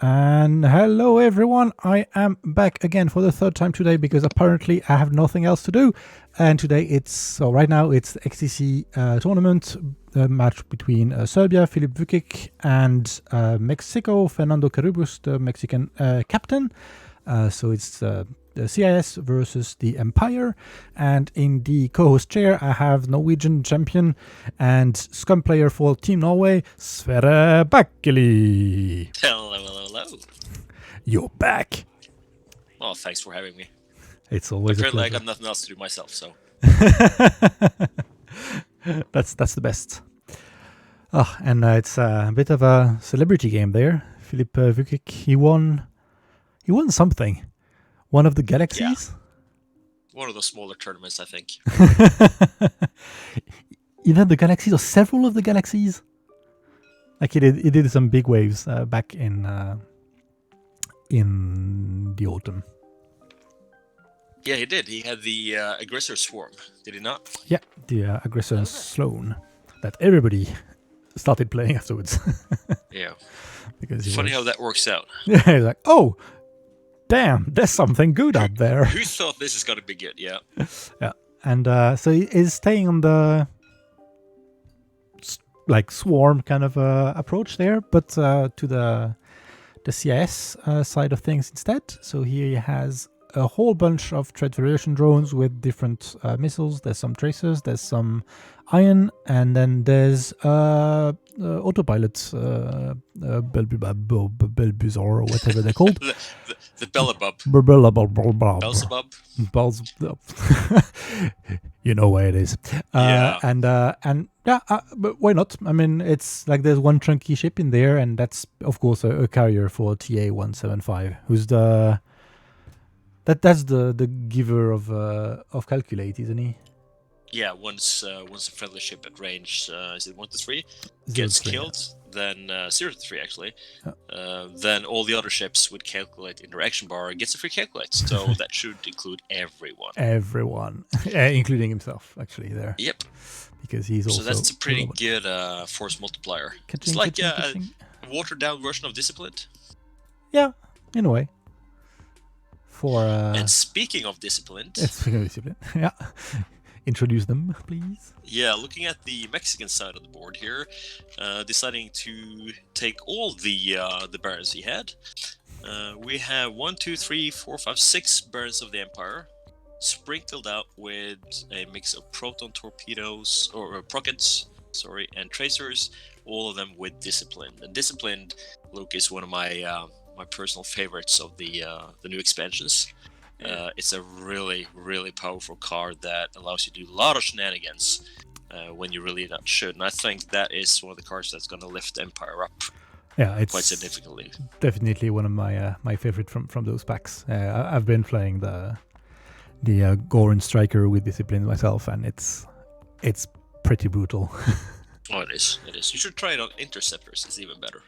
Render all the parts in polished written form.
And hello everyone, I am back again for the third time today because apparently I have nothing else to do. And today right now it's the XTC tournament match between Serbia, Filip Vukic, and Mexico, Fernando Kerubus, the Mexican captain. So it's the CIS versus the Empire, and in the co-host chair I have Norwegian champion and scum player for Team Norway, Sverre Bakkeli. Hello. You're back. Well, thanks for having me. It's always Apparently a I pleasure. got nothing else to do myself, so. That's the best. Oh, and it's a bit of a celebrity game there. Filip Vukic, he won something. One of the galaxies? Yeah. One of the smaller tournaments, I think. Either the galaxies or several of the galaxies. Like he did some big waves back in the autumn. Yeah, he did. He had the aggressor swarm, did he not? Yeah, the aggressor Sloan that everybody started playing afterwards. Yeah. Because Funny how that works out. Yeah, he's like, oh, damn, there's something good up there. Who thought this is going to be good? Yeah. Yeah, and so he is staying on the swarm kind of approach there, but to the CIS side of things instead. So here he has a whole bunch of threat variation drones with different missiles. There's some tracers, there's some iron, and then there's autopilot Belbuzor or whatever they're called. the Bellabub. Belzebub. You know where it is. Yeah. And but why not? I mean, it's like there's one chunky ship in there, and that's of course a carrier for TA-175, who's that's the giver of calculate, isn't he? Yeah, once a friendly ship at range, is it 1 to 3, gets killed, then 0 to 3 actually, then all the other ships would calculate in their action bar, gets a free calculate, so that should include everyone. Everyone, including himself, actually, there. Yep. Because he's also... So that's a pretty good force multiplier. It's like a watered down version of Disciplined. Yeah, in a way. And speaking of Disciplined... Yeah. Introduce them, please. Yeah, looking at the Mexican side of the board here, deciding to take all the barons he had. We have 1, 2, 3, 4, 5, 6 barons of the Empire, sprinkled out with a mix of proton torpedoes or rockets, and tracers. All of them with Disciplined. And Disciplined, Luke, is one of my my personal favorites of the new expansions. It's a really, really powerful card that allows you to do a lot of shenanigans when you really not should. And I think that is one of the cards that's going to lift Empire up. Yeah, it's quite significantly. Definitely one of my favorite from those packs. I've been playing the Goran Striker with Discipline myself, and it's pretty brutal. Oh, it is. It is. You should try it on Interceptors. It's even better.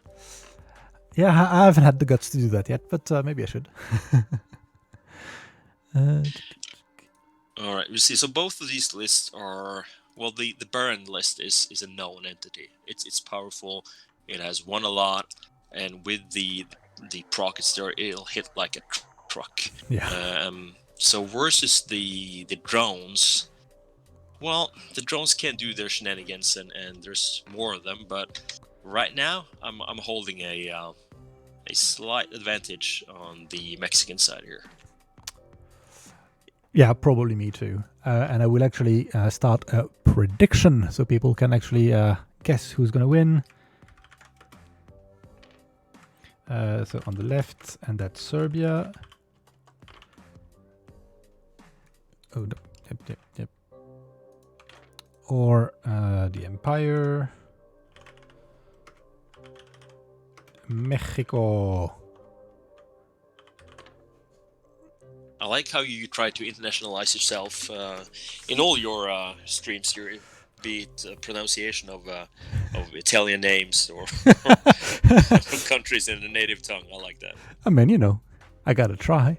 Yeah, I haven't had the guts to do that yet, but maybe I should. All right, you see. So both of these lists are the Baron list is a known entity. It's powerful. It has won a lot, and with the prockets there, it'll hit like a truck. Yeah. So versus the drones, well, the drones can do their shenanigans, and there's more of them. But right now, I'm holding a slight advantage on the Mexican side here. Yeah, probably me too. And I will actually start a prediction so people can actually guess who's going to win. So on the left, and that's Serbia. Oh, no. Yep. Or the Empire. Mexico. I like how you try to internationalize yourself in all your streams here, be it pronunciation of Italian names or countries in the native tongue. I like that. I mean, I gotta try.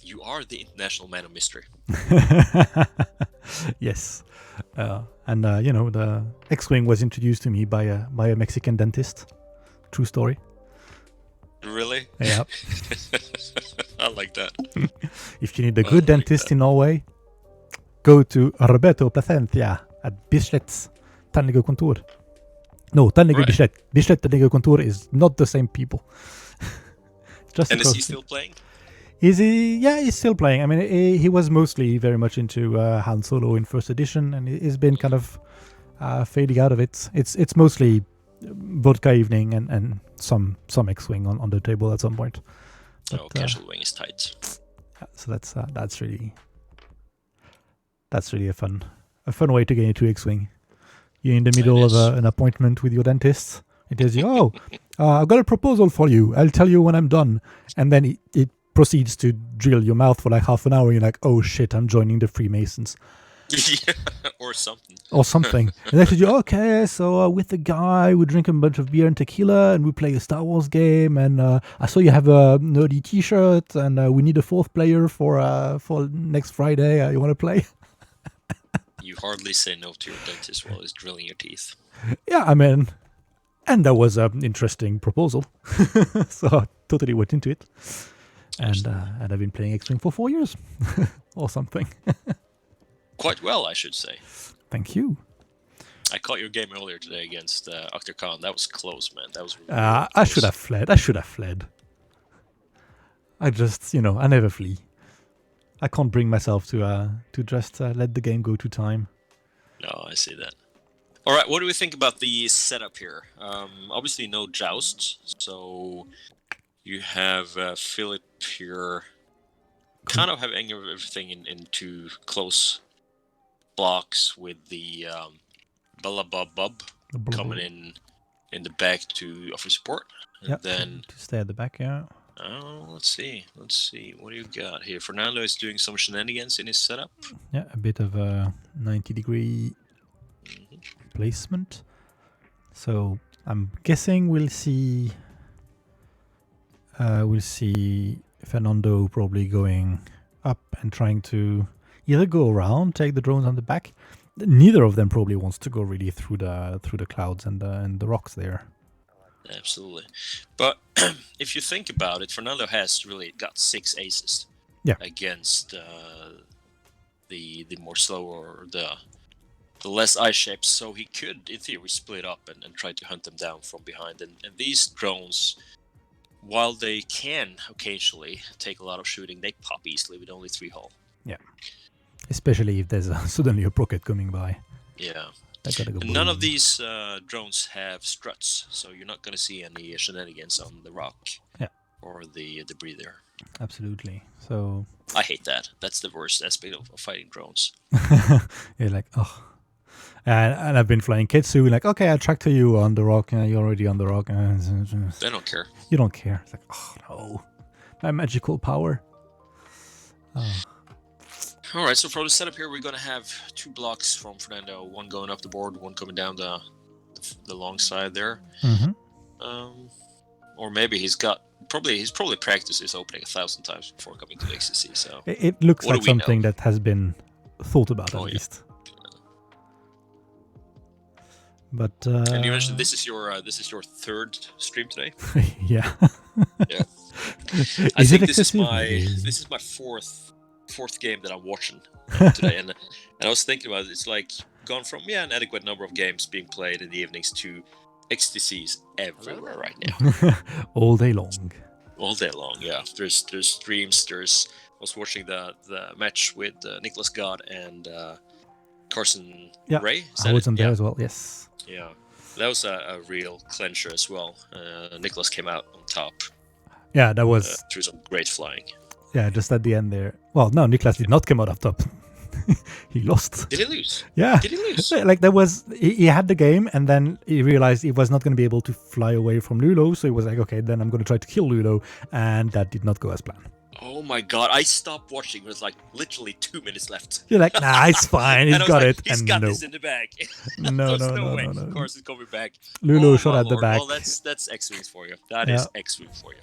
You are the international man of mystery. Yes. And the X-Wing was introduced to me by a Mexican dentist. True story. Really? Yeah. I like that. If you need a good dentist in Norway, go to Roberto Placentia at Bislet's Tandlægekontor. No, Tandlæge Bislett. Bislett Tandlægekontor is not the same people. And is he still playing? Is he? Yeah, he's still playing. I mean, he was mostly very much into Han Solo in first edition, and he's been kind of fading out of it. It's mostly vodka evening and some X-wing on the table at some point. But, casual wing is tight. So that's really a fun way to get into X-wing. You're in the middle of an appointment with your dentist. It tells you, "Oh, I've got a proposal for you. I'll tell you when I'm done." And then it proceeds to drill your mouth for like half an hour. You're like, "Oh shit, I'm joining the Freemasons." Yeah, or something. And they said, "Okay, so with the guy, we drink a bunch of beer and tequila, and we play a Star Wars game. And I saw you have a nerdy T-shirt, and we need a fourth player for next Friday. You want to play?" You hardly say no to your dentist while he's drilling your teeth. Yeah, I mean, and that was an interesting proposal, so I totally went into it. And I've been playing X-Wing for 4 years, or something. Quite well, I should say. Thank you. I caught your game earlier today against Akhtar Khan. That was close, man. That was really I close. should have fled. I just, I never flee. I can't bring myself to just let the game go to time. No, I see that. All right, what do we think about the setup here? Obviously, no jousts, so you have Filip here, kind of having everything into close blocks with the Bub coming in the back to offer support, and then to stay at the back. Yeah. Oh, let's see. What do you got here? Fernando is doing some shenanigans in his setup. Yeah, a bit of a 90-degree placement. So I'm guessing we'll see Fernando probably going up and trying to either go around, take the drones on the back. Neither of them probably wants to go really through the clouds and the rocks there. Absolutely. But if you think about it, Fernando has really got 6 aces against the more slower, the less eye shapes, so he could, in theory, split up and try to hunt them down from behind. And these drones, while they can occasionally take a lot of shooting, they pop easily with only 3 hull. Yeah. Especially if there's suddenly a rocket coming by. Yeah. Go none of these drones have struts, so you're not going to see any shenanigans on the rock or the debris there. Absolutely. So I hate that. That's the worst aspect of fighting drones. You're like, oh. And I've been flying Ketsu, like, okay, I'll track to you on the rock. You're already on the rock. They don't care. You don't care. It's like, oh no, my magical power. Oh. All right, so for the setup here, we're going to have 2 blocks from Fernando, one going up the board, one coming down the long side there. Mm-hmm. Or maybe he's probably practiced his opening 1,000 times before coming to the XTC. So it looks like something that has been thought about at least. But and you mentioned this is your 3rd stream today. Yeah. Yeah. I think this is my fourth game that I'm watching today, and I was thinking about it. It's like gone from an adequate number of games being played in the evenings to XTCs everywhere right now. All day long. All day long, yeah. There's streams. I was watching the match with Nicholas God and Carson Ray. I wasn't there as well. Yes. Yeah, that was a real clincher as well. Nicholas came out on top. Yeah, that was through some great flying. Yeah, just at the end there. Well, no, Nicholas did not come out on top. He lost. Did he lose? Yeah. Did he lose? Like there was, he had the game, and then he realized he was not going to be able to fly away from Lulo, so he was like, okay, then I'm going to try to kill Lulo, and that did not go as planned. Oh my god, I stopped watching. It was like literally 2 minutes left. You're like, nah, it's fine. He's got it. He's got this in the bag. No way. Of course, it's coming back. Lulo shot at the back. Well, that's X-Wings for you. That is X-Wing for you.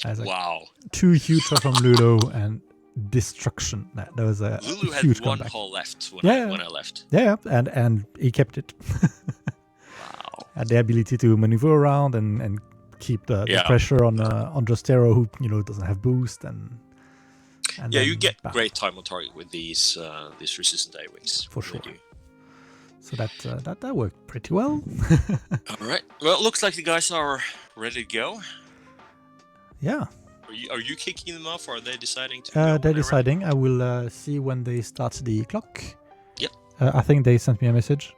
Like, wow. 2 huge shots from Lulo and destruction. That was a Lulu huge had 1 comeback. hull left when I left. Yeah, and he kept it. Wow. Had the ability to maneuver around and keep the pressure on Jostero, who doesn't have boost, and yeah, you get great time on target with these resistant AWACS. For sure. So that worked pretty well. All right. Well, it looks like the guys are ready to go. Yeah. Are you kicking them off, or are they deciding to? They're deciding. I will see when they start the clock. Yep. I think they sent me a message.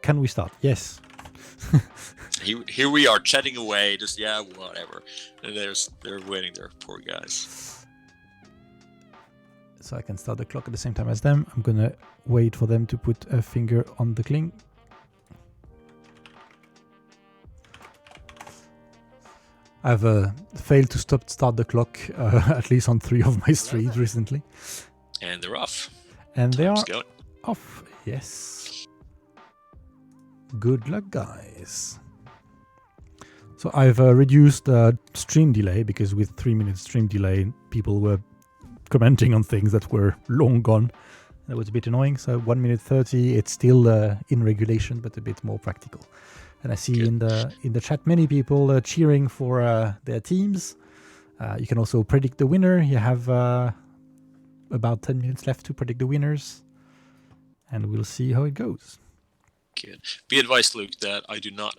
Can we start? Yes. Here we are chatting away. Just whatever. And they're waiting there, poor guys. So I can start the clock at the same time as them. I'm gonna wait for them to put a finger on the cling. I've failed to start the clock at least on 3 of my streams recently. And they're off. And they are off. Yes. Good luck, guys. So I've reduced the stream delay, because with 3 minutes stream delay, people were commenting on things that were long gone. That was a bit annoying. So 1 minute 30, it's still in regulation, but a bit more practical. And I see in the chat many people cheering for their teams. You can also predict the winner. You have about 10 minutes left to predict the winners, and we'll see how it goes. Good. Be advised, Luke, that I do not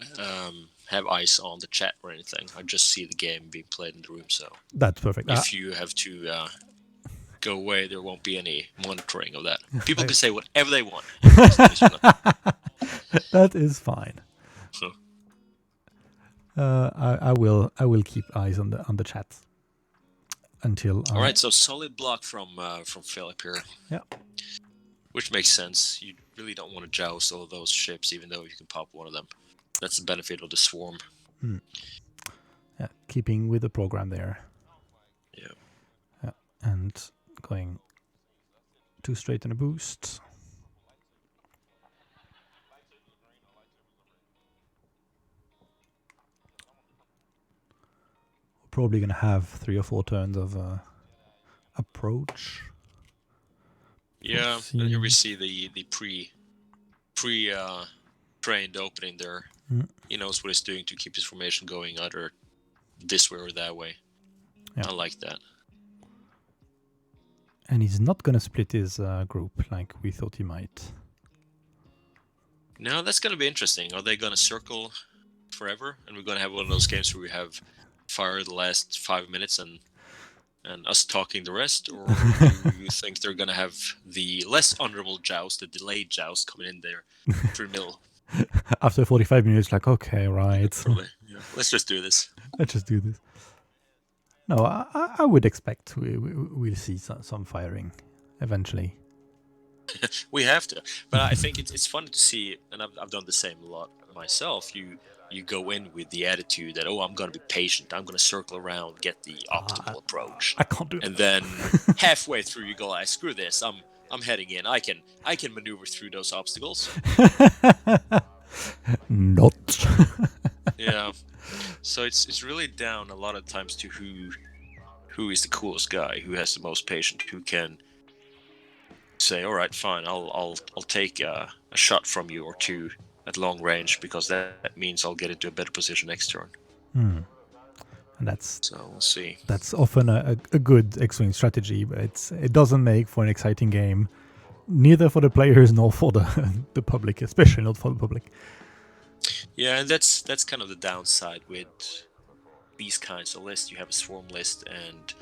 have eyes on the chat or anything. I just see the game being played in the room. So that's perfect. If you have to go away, there won't be any monitoring of that. People can say whatever they want. That is fine. I will keep eyes on the chat until. All right, so solid block from Filip here. Yeah. Which makes sense. You really don't want to joust all of those ships, even though you can pop one of them. That's the benefit of the swarm. Yeah, keeping with the program there. Yeah. And going 2 straight and a boost. Probably going to have 3 or 4 turns of approach. Yeah, and here we see the pre-trained opening there. He knows what he's doing to keep his formation going either this way or that way. Yeah. I like that. And he's not going to split his group like we thought he might. No, that's going to be interesting. Are they going to circle forever? And we're going to have one of those games where we have fire the last 5 minutes and us talking the rest? Or do you think they're going to have the less honorable joust, the delayed joust coming in there through the middle? After 45 minutes, like, okay, right. Probably, yeah. Let's just do this. No, I would expect we'll see some firing eventually. We have to, but I think it's fun to see, and I've done the same a lot myself. You go in with the attitude that, I'm going to be patient. I'm going to circle around, get the optimal approach. I can't do it. And then halfway through, you go, screw this. I'm heading in. I can maneuver through those obstacles. Not. Yeah. So it's really down a lot of times to who is the coolest guy, who has the most patience, who can say, all right, fine, I'll take a shot from you or 2 at long range, because that means I'll get into a better position next turn. And so we'll see. That's often a good X-Wing strategy, but it doesn't make for an exciting game, neither for the players nor for the public, especially not for the public. Yeah, and that's kind of the downside with these kinds of lists. You have a swarm list, and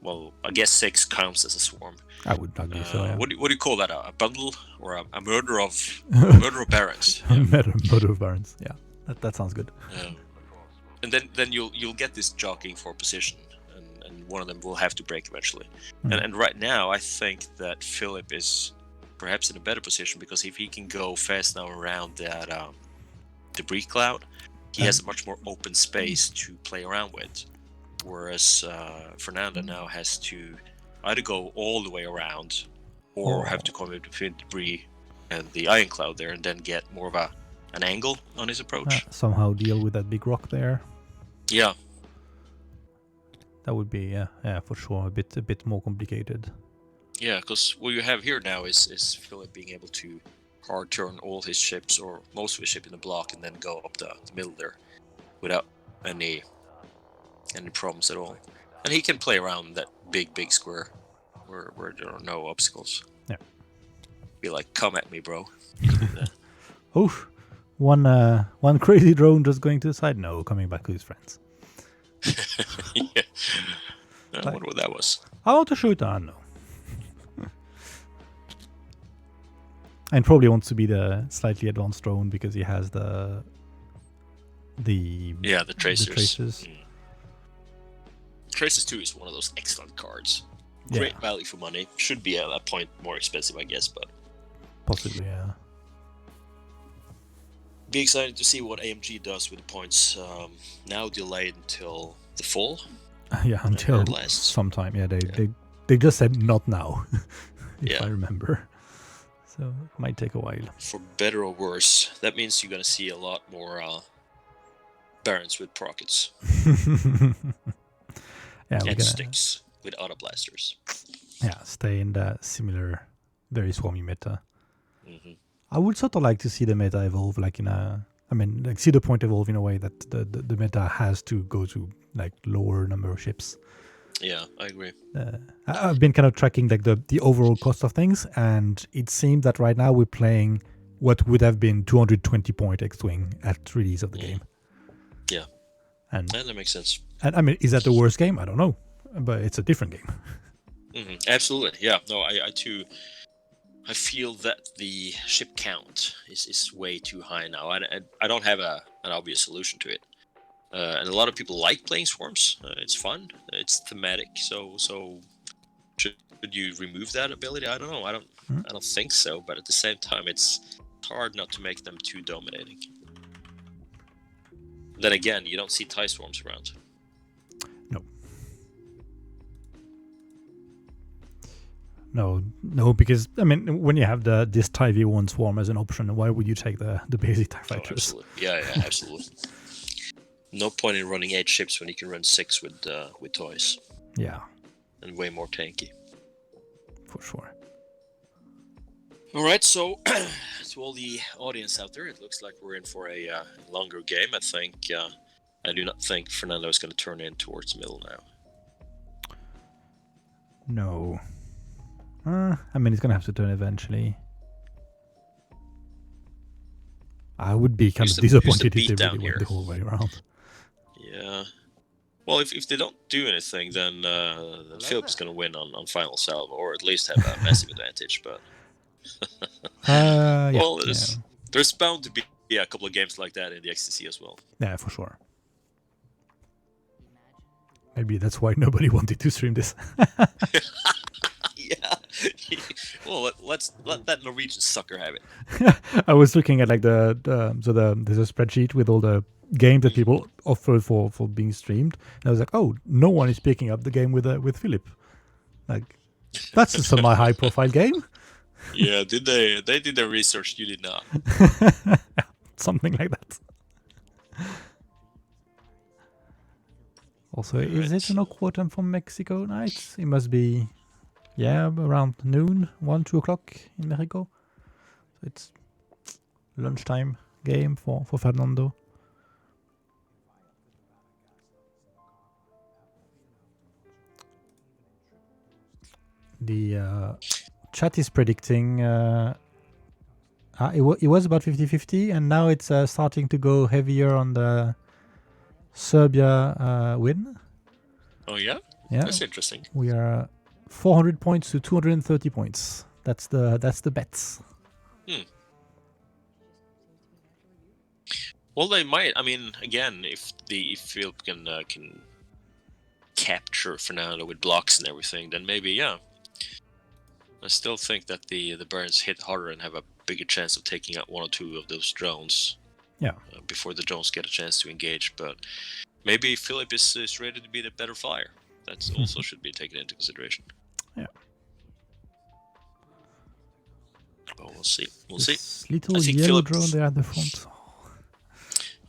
well, I guess 6 counts as a swarm. I would argue so. Yeah. What do you call that? A bundle or a murder of barons? Yeah. Murder of barons. Yeah, that sounds good. And then you'll get this jockeying for position, and one of them will have to break eventually. And right now, I think that Filip is perhaps in a better position, because if he can go fast now around that debris cloud, he has a much more open space to play around with. Whereas Fernando now has to either go all the way around, or have to come in between debris and the iron cloud there, and then get more of an angle on his approach. Somehow deal with that big rock there. Yeah. That would be for sure a bit more complicated. Yeah, because what you have here now is Filip being able to hard turn all his ships, or most of his ship in the block, and then go up the middle there without any any problems at all. And he can play around that big square where there are no obstacles. Yeah. Be like, come at me, bro. You can do that. Oh, one crazy drone just going to the side. No, coming back with his friends. Yeah. I wonder what that was. I want to shoot. No. And probably wants to be the slightly advanced drone because he has the tracers. The tracers. Tracers 2 is one of those excellent cards. Great value for money. Should be at that point more expensive, I guess, but possibly, yeah. Be excited to see what AMG does with the points. Now delayed until the fall. Yeah, until sometime. Yeah, they just said not now, if I remember. So it might take a while. For better or worse, that means you're gonna see a lot more Barons with prockets. And sticks with auto blasters. Yeah, stay in the similar, very swarmy meta. Mm-hmm. I would sort of like to see the meta evolve, like see the point evolve in a way that the meta has to go to like lower number of ships. Yeah, I agree. I've been kind of tracking like the overall cost of things, and it seems that right now we're playing what would have been 220 point X-Wing at release of the game. Yeah, and that makes sense. And I mean, is that the worst game? I don't know, but it's a different game. Mm-hmm. Absolutely, yeah. No, I too. I feel that the ship count is way too high now. I don't have an obvious solution to it. And a lot of people like playing swarms. It's fun. It's thematic. So should you remove that ability? I don't know. I don't think so. But at the same time, it's hard not to make them too dominating. Then again, you don't see TIE swarms around. No, because I mean, when you have this TIE V1 swarm as an option, why would you take the basic TIE fighters? Oh, absolutely. Yeah, absolutely. No point in running 8 ships when you can run 6 with toys. Yeah. And way more tanky. For sure. Alright, so to all the audience out there, it looks like we're in for a longer game. I do not think Fernando is going to turn in towards the middle now. No. I mean, he's going to have to turn eventually. I would be kind of disappointed if they really went the whole way around. Yeah. Well, if they don't do anything, then Filip's going to win on final salvo, or at least have a massive advantage. But well, there's bound to be a couple of games like that in the XTC as well. Yeah, for sure. Maybe that's why nobody wanted to stream this. Yeah. Well, let's let that Norwegian sucker have it. I was looking at like there's a spreadsheet with all the games that people offer for being streamed, and I was like, oh, no one is picking up the game with Filip. Like, that's a semi-high profile game. Yeah, they did their research, you did not. Something like that. Also, is it an awkward time from Mexico night? It must be, around noon, 1-2 o'clock in Mexico. So it's lunchtime game for Fernando. The chat is predicting it was about 50-50, and now it's starting to go heavier on the Serbia win. Oh yeah? Yeah. That's interesting. We are 400 points to 230 points. That's the bets. Well, they might. I mean, again, if Filip can capture Fernando with blocks and everything, then maybe, yeah. I still think that the Barons hit harder and have a bigger chance of taking out 1 or 2 of those drones. Yeah. Before the drones get a chance to engage, but maybe Filip is ready to be the better flyer. That also should be taken into consideration. Yeah. Well, we'll see. We'll see. Little yellow drone there at the front.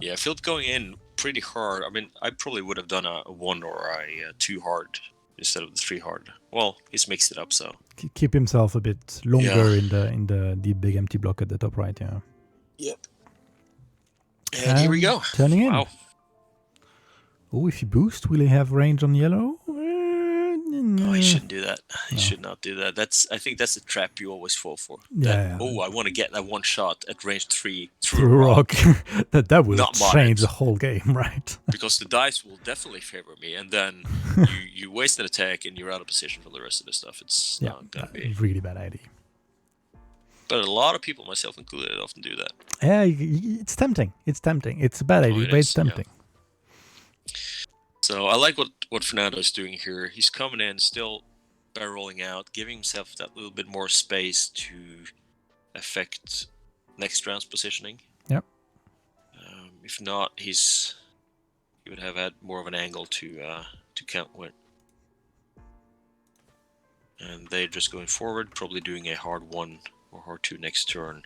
Yeah, Filip going in pretty hard. I mean, I probably would have done a 1 or a 2 hard instead of the 3 hard. Well, he's mixed it up, so keep himself a bit longer in the big empty block at the top right. Yeah. Yep. And here we go. Turning in. Wow. Oh, if you boost, will he have range on yellow? Oh, he shouldn't do that. He No. should not do that. I think that's a trap you always fall for. Yeah. I want to get that one shot at range 3 Through through a rock. that will Not change modded. the whole game, right? Because the dice will definitely favor me, and then you waste an attack and you're out of position for the rest of the stuff. It's not gonna be really bad idea. But a lot of people, myself included, often do that. Yeah, it's tempting. It's tempting. It's a bad idea, but it's tempting. Yeah. So I like what Fernando is doing here. He's coming in, still barrel rolling out, giving himself that little bit more space to affect next round's positioning. Yep. If not, he would have had more of an angle to count with. And they're just going forward, probably doing a hard 1 or hard 2 next turn,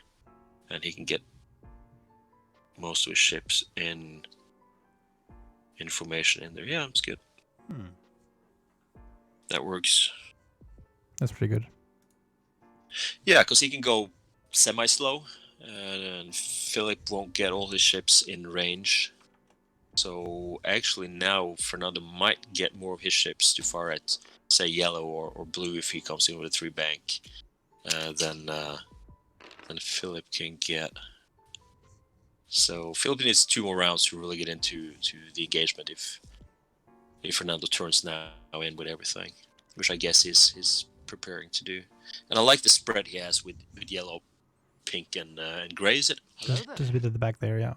and he can get most of his ships in formation in there. Yeah, it's good. That works. That's pretty good. Yeah, because he can go semi-slow, and Filip won't get all his ships in range. So actually now Fernando might get more of his ships to fire at, say, yellow or blue if he comes in with a 3 bank than Filip can get. So Filip needs 2 more rounds to really get into the engagement if Fernando turns now in with everything, which I guess is preparing to do. And I like the spread he has with yellow, pink, and gray. Is it? Just a bit at the back there, yeah.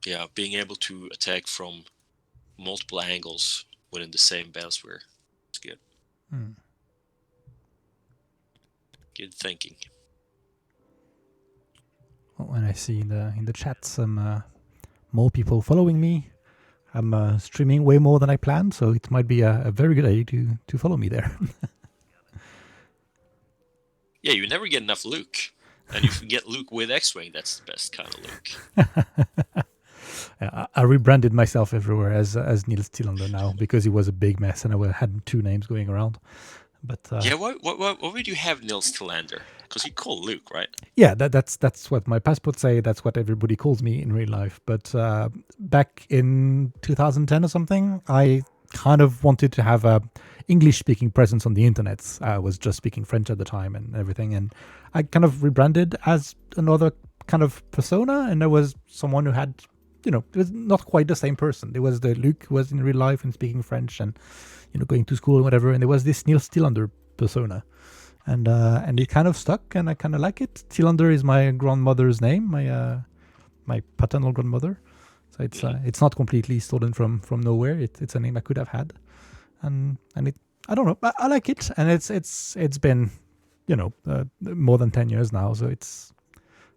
Yeah, being able to attack from multiple angles within the same battlesphere. It's good. Good thinking. When I see in the chat some more people following me, I'm streaming way more than I planned, so it might be a very good idea to follow me there. Yeah, you never get enough Luke. And if you get Luke with X-Wing, that's the best kind of Luke. Yeah, I rebranded myself everywhere as Niels Tillander now because he was a big mess and I had 2 names going around. But yeah, why would you have Niels Tillander? Because you call Luke, right? Yeah, that's what my passport say. That's what everybody calls me in real life. But back in 2010 or something, I kind of wanted to have a English-speaking presence on the internet. I was just speaking French at the time and everything, and I kind of rebranded as another kind of persona. And there was someone who had, it was not quite the same person. There was the Luke who was in real life and speaking French and going to school and whatever. And there was this Niels Tillander persona. And it kind of stuck, and I kind of like it. Tillander is my grandmother's name, my paternal grandmother. So it's not completely stolen from nowhere. It's a name I could have had, and it, I don't know, I like it, and it's been more than 10 years now. So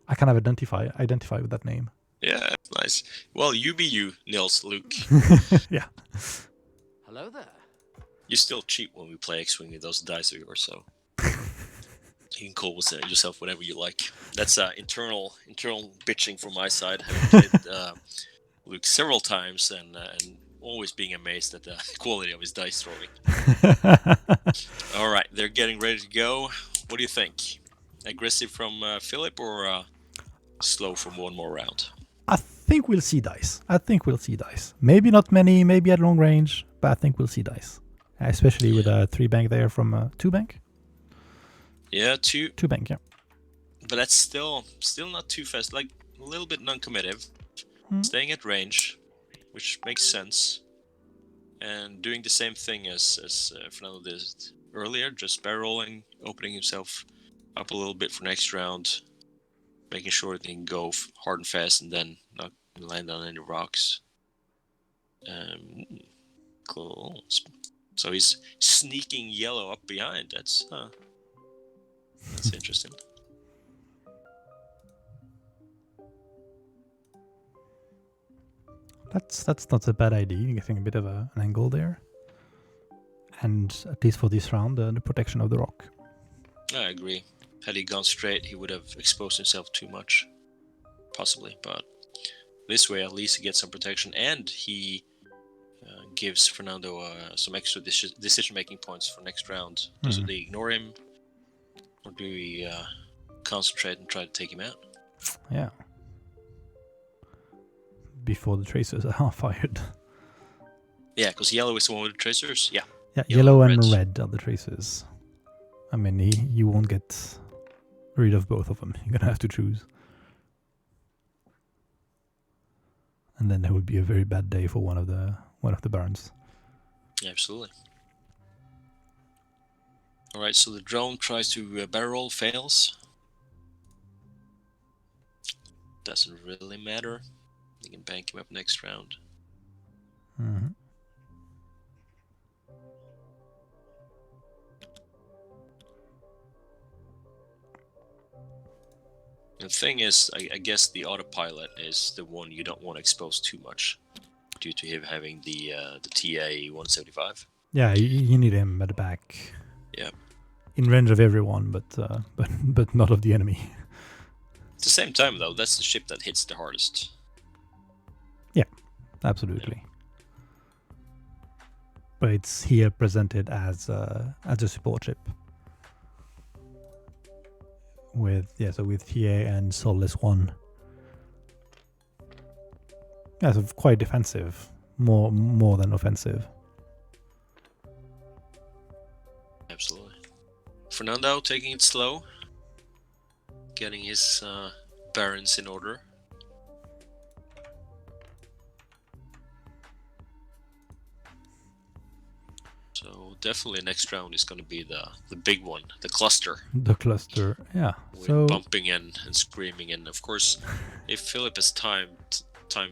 I kind of identify with that name. Yeah, that's nice. Well, you be you, Nils, Luke. Yeah. Hello there. You still cheat when we play X-Wing with those dice of yours, so you can call yourself whatever you like. That's internal bitching from my side. Having played Luke several times and always being amazed at the quality of his dice throwing. All right, they're getting ready to go. What do you think? Aggressive from Filip or slow from one more round? I think we'll see dice. Maybe not many, maybe at long range, but I think we'll see dice. Especially with a 3 bank there from 2 bank. Yeah, 2 bank, yeah. But that's still not too fast. Like a little bit non-committive, staying at range, which makes sense, and doing the same thing as Fernando did earlier, just barrel rolling, opening himself up a little bit for next round, making sure that he can go hard and fast, and then not land on any rocks. Cool. So he's sneaking yellow up behind. That's interesting. That's not a bad idea. Getting a bit of an angle there, and at least for this round, the protection of the rock. I agree. Had he gone straight, he would have exposed himself too much, possibly. But this way, at least he gets some protection, and he gives Fernando some extra decision-making points for next round. Do they ignore him, or do we concentrate and try to take him out? Yeah. Before the tracers are fired. Yeah, because yellow is the one with the tracers. Yeah. Yeah, Yellow yellow and and red. red are the tracers. I mean, you won't get rid of both of them. You're gonna have to choose. And then there would be a very bad day for one of the barons. Yeah, absolutely. All right, so the drone tries to barrel roll, fails. Doesn't really matter. They can bank him up next round. Mm-hmm. The thing is, I guess the autopilot is the one you don't want to expose too much, due to him having the TA 175. Yeah, you need him at the back. Yeah. In range of everyone, but not of the enemy. At the same time, though, that's the ship that hits the hardest. Absolutely. Yeah. But it's here presented as a support ship. With TA and Soulless 1. Yeah, so quite defensive. More than offensive. Absolutely. Fernando taking it slow. Getting his barons in order. So definitely next round is going to be the big one, the cluster. The cluster, yeah. With bumping and screaming, and of course, if Filip has timed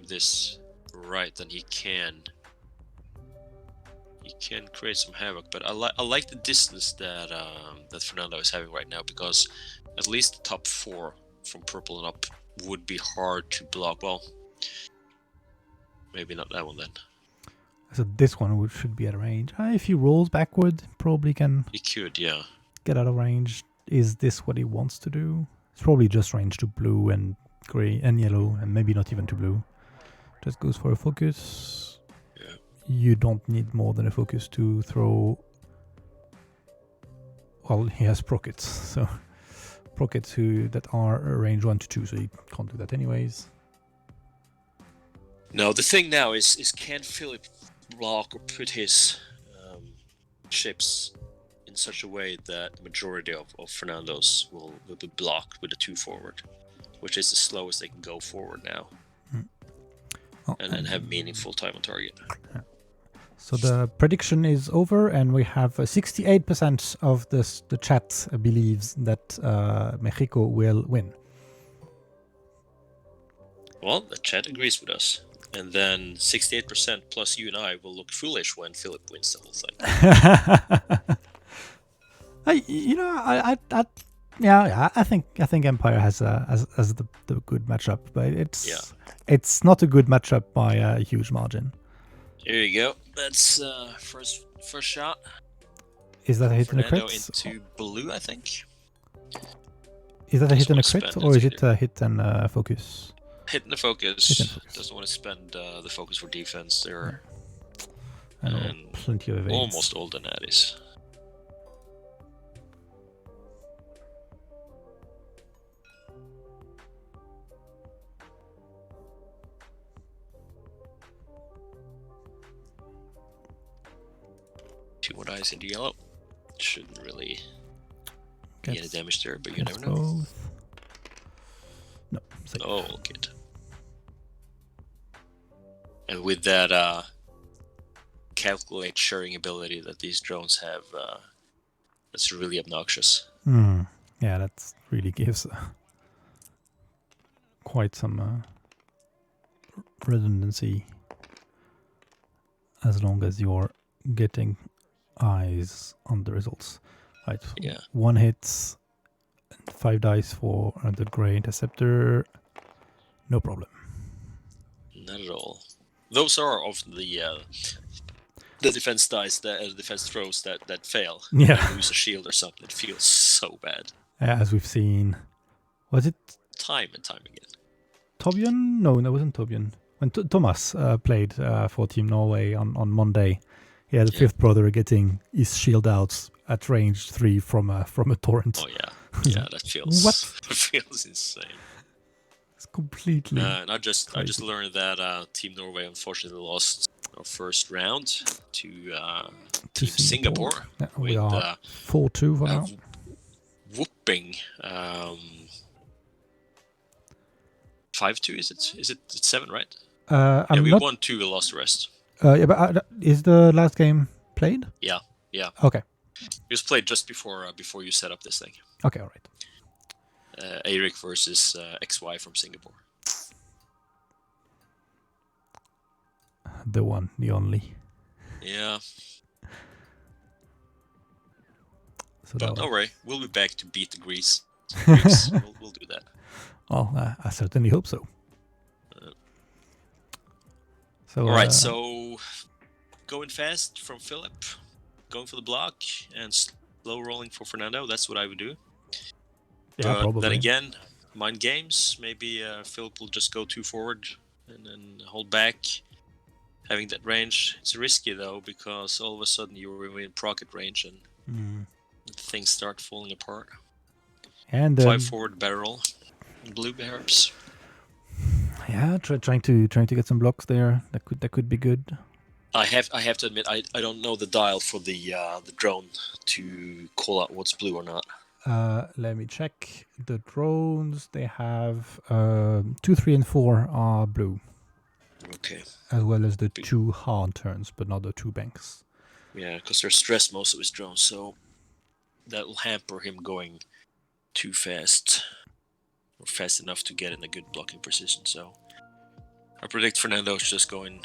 this right, then he can create some havoc. But I like the distance that Fernando is having right now, because at least the top 4 from purple and up would be hard to block. Well, maybe not that one then. So this one should be at range. If he rolls backward, probably can. He could, yeah. Get out of range. Is this what he wants to do? It's probably just range to blue and grey and yellow, and maybe not even to blue. Just goes for a focus. Yeah. You don't need more than a focus to throw. Well, he has prockets, so prockets that are range 1 to 2, so he can't do that anyways. No, the thing now is can Filip block or put his ships in such a way that the majority of Fernando's will be blocked with a 2 forward, which is the slowest they can go forward now. And have meaningful time on target. Yeah. So the prediction is over, and we have 68% of the chat believes that Mexico will win. Well, the chat agrees with us. And then 68% plus you and I will look foolish when Filip wins the whole thing. I think Empire has the good matchup, but it's not a good matchup by a huge margin. Here you go. That's first shot. Is that a hit and a crit? Into blue, I think. Is that a hit and a crit, or is it a hit and focus? Hitting the focus. Doesn't want to spend the focus for defense there. And plenty of evades. Almost all the natties. Two more dice into yellow. Shouldn't really be any damage there, but you never know. Both. No. Oh, good. And with that calculate sharing ability that these drones have, that's really obnoxious. Yeah, that really gives quite some redundancy, as long as you're getting eyes on the results. Right. Yeah. 1 hit, 5 dice for the grey interceptor. No problem. Not at all. Those are often the defense dice, the defense throws that fail. Yeah. You lose a shield or something. It feels so bad. As we've seen. Was it time and time again? Torbjörn? No, that wasn't Torbjörn. When Thomas played for Team Norway on Monday, he had a fifth brother getting his shield out at range 3 from a torrent. Oh yeah, yeah, that feels that feels insane. It's completely. And I just learned that Team Norway unfortunately lost our first round to To Team Singapore Yeah, we with are 4-2 for now. whooping 5-2. Is it 7, right? I'm we not. won 2, we lost the rest. Yeah, but is the last game played? Yeah. Okay. It was played just before you set up this thing. Okay, all right. Eric versus XY from Singapore. The one, the only. Yeah. So But don't worry, we'll be back to beat the Greeks. We'll do that. Well, I certainly hope so. All right, so going fast from Filip, going for the block, and slow rolling for Fernando. That's what I would do. Yeah, but probably. Then again, mind games. Maybe Filip will just go too forward and then hold back. Having that range, it's risky though, because all of a sudden you're in rocket range and things start falling apart. And 5 forward barrel, blue perhaps. Yeah, trying to get some blocks there. That could be good. I have to admit, I don't know the dial for the drone to call out what's blue or not. Let me check the drones. They have 2, 3, and 4 are blue. Okay. As well as the 2 hard turns, but not the 2 banks. Yeah, because they're stressed most of his drones, so that will hamper him going too fast or fast enough to get in a good blocking position. So I predict Fernando's just going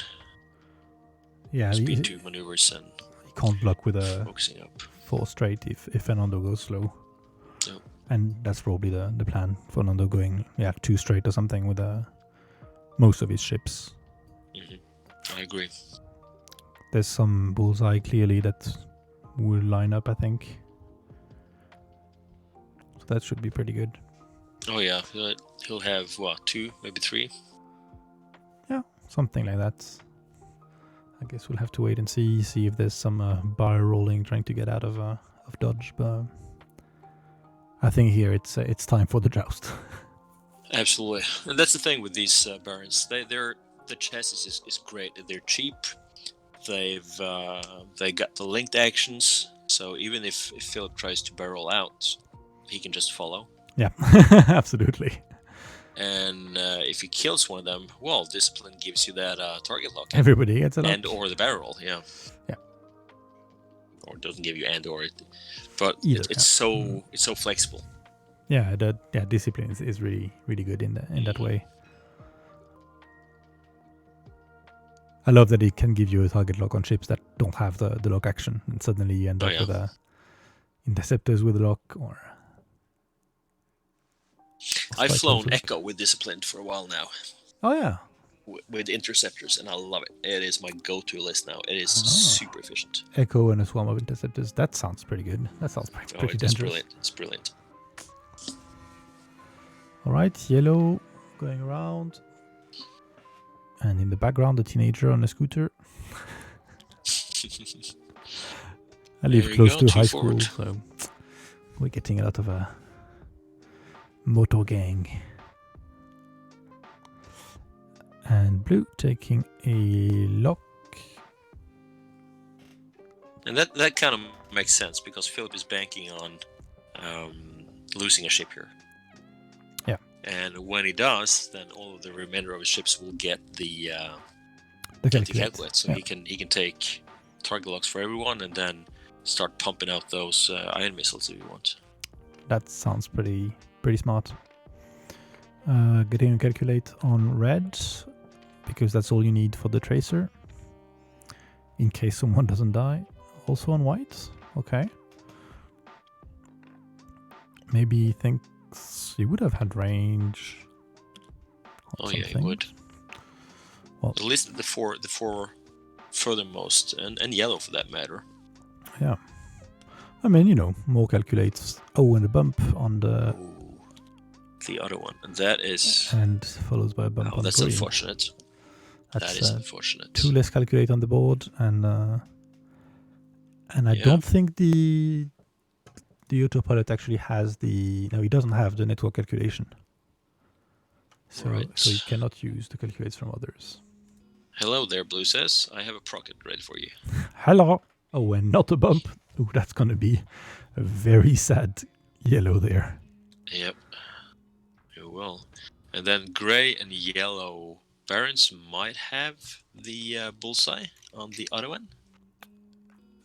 speed 2 maneuvers and he can't block with a focusing up 4 straight if Fernando goes slow. Yep. And that's probably the plan. Fernando going 2 straight or something with most of his ships. I agree. There's some bullseye clearly that will line up, I think. So that should be pretty good. Oh yeah, he'll have 2, maybe 3. Yeah, something like that. I guess we'll have to wait and see if there's some bar rolling trying to get out of dodge. But I think here it's time for the joust. Absolutely, and that's the thing with these barons. The chassis is great. They're cheap. They got the linked actions. So even if Filip tries to barrel out, he can just follow. Yeah, absolutely. And if he kills one of them, well, discipline gives you that target lock. Everybody gets it and or the barrel, yeah. Or it doesn't give you and or it, but it's so flexible. Yeah, discipline is really really good in that way. I love that it can give you a target lock on ships that don't have the lock action, and suddenly you end up with interceptors with a lock or. I've flown Echo with Disciplined for a while now. Oh yeah. With interceptors, and I love it. It is my go-to list now. It is super efficient. Echo and a swarm of interceptors. That sounds pretty good. That sounds pretty dangerous. Brilliant. It's brilliant. All right, yellow going around, and in the background, a teenager on a scooter. I live close to high school, so we're getting a lot of a motor gang. And blue taking a lock. And that kind of makes sense because Filip is banking on losing a ship here. Yeah. And when he does, then all of the remainder of his ships will get the calculate. So he can take target locks for everyone and then start pumping out those ion missiles if you want. That sounds pretty smart. Getting a calculate on red, because that's all you need for the tracer. In case someone doesn't die. Also on white. Okay. Maybe he thinks he would have had range. Oh yeah, he would. Well, at least the four furthermost, and yellow for that matter. Yeah. I mean, more calculates. Oh, and a bump on the... the other one, and that is... And follows by a bump on that's green. Unfortunate. That is unfortunate. 2 less calculate on the board, and I don't think the autopilot actually has the... No, he doesn't have the network calculation. So, so he cannot use the calculates from others. Hello there, Blue says. I have a procket ready for you. Hello. Oh, and not a bump. Oh, that's gonna be a very sad yellow there. Yep. You will. And then gray and yellow barons might have the bullseye on the other one.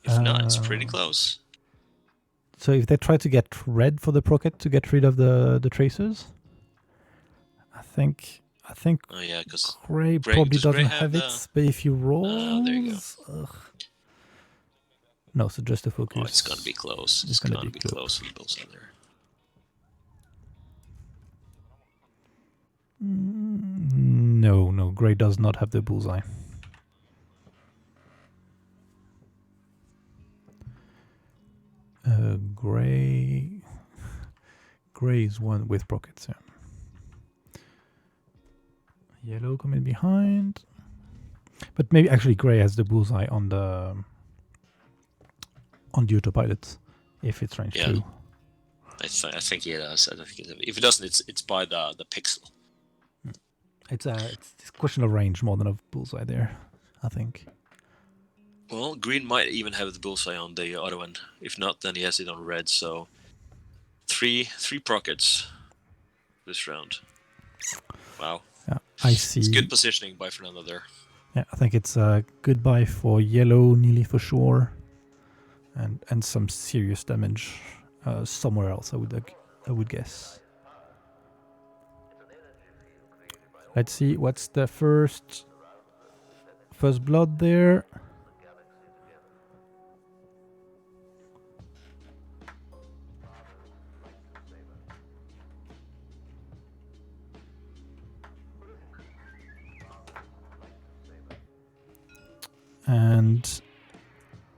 If not, it's pretty close. So if they try to get red for the procket to get rid of the tracers, I think Oh yeah, because gray probably does Gray doesn't have have it. But if you roll, there you go. No, so just the focus. Oh, it's gonna be close. It's gonna be close with the bullseye there. No, gray does not have the bullseye. Gray is one with prockets. Yeah. Yellow coming behind, but maybe actually gray has the bullseye on the autopilot if it's range 2. I think he does. I don't think if it doesn't, it's by the pixel. It's a question of range more than of bullseye there, I think. Well, green might even have the bullseye on the other one. If not, then he has it on red. So three prockets this round. Wow. Yeah, I see. It's good positioning by Fernando there. Yeah, I think it's a goodbye for yellow, nearly for sure, and some serious damage somewhere else. I would guess. Let's see what's the first blood there. And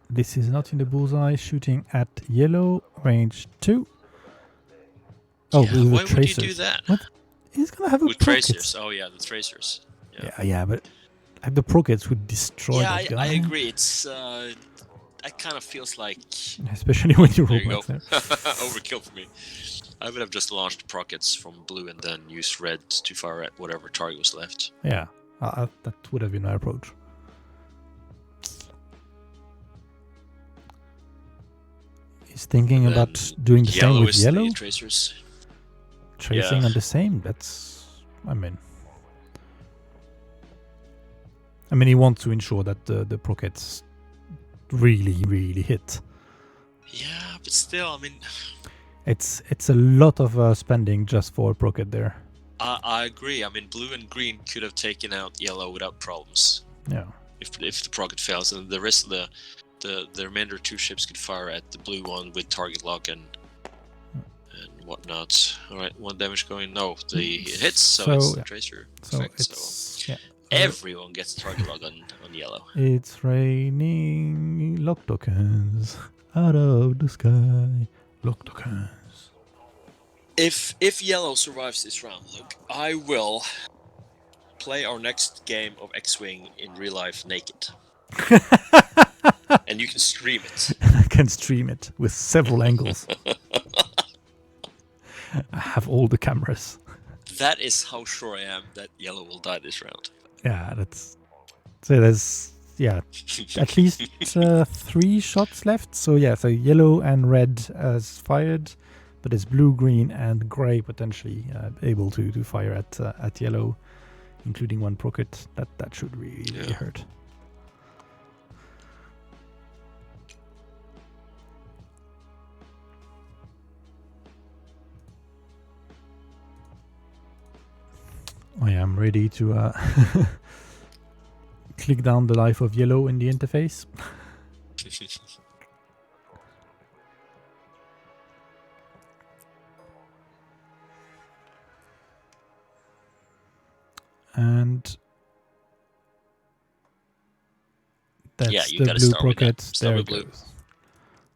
this is not in the bullseye, shooting at yellow, range 2. Oh, yeah, with why the tracers. Would you do that? What? He's gonna have a with tracers. Oh yeah, the tracers. Yeah, but the prockets would destroy that guy. I agree. It's that kind of feels like, especially when you roll there you back go. there. Overkill for me. I would have just launched prockets from blue and then used red to fire at whatever target was left. Yeah, that would have been my approach. He's thinking about doing the same with yellow. Tracers. Tracing on the same. That's, I mean, he wants to ensure that the prockets really hit. Yeah, but still, I mean, it's a lot of spending just for a procket there. I agree. I mean, blue and green could have taken out yellow without problems. Yeah. If the procket fails, and the rest of the remainder 2 ships could fire at the blue one with target lock and whatnot. All right, 1 damage going. No, it hits, so it's the tracer effect. So everyone gets target lock on yellow. It's raining lock tokens out of the sky. Lock tokens. If yellow survives this round, look, I will play our next game of X-Wing in real life naked. And you can stream it. I can stream it with several angles. I have all the cameras. That is how sure I am that yellow will die this round. Yeah, there's at least 3 shots left. So so yellow and red has fired, but there's blue, green, and gray potentially able to fire at yellow, including 1 procket. That should really hurt. I am ready to click down the life of yellow in the interface. And that's the blue procket. There it goes.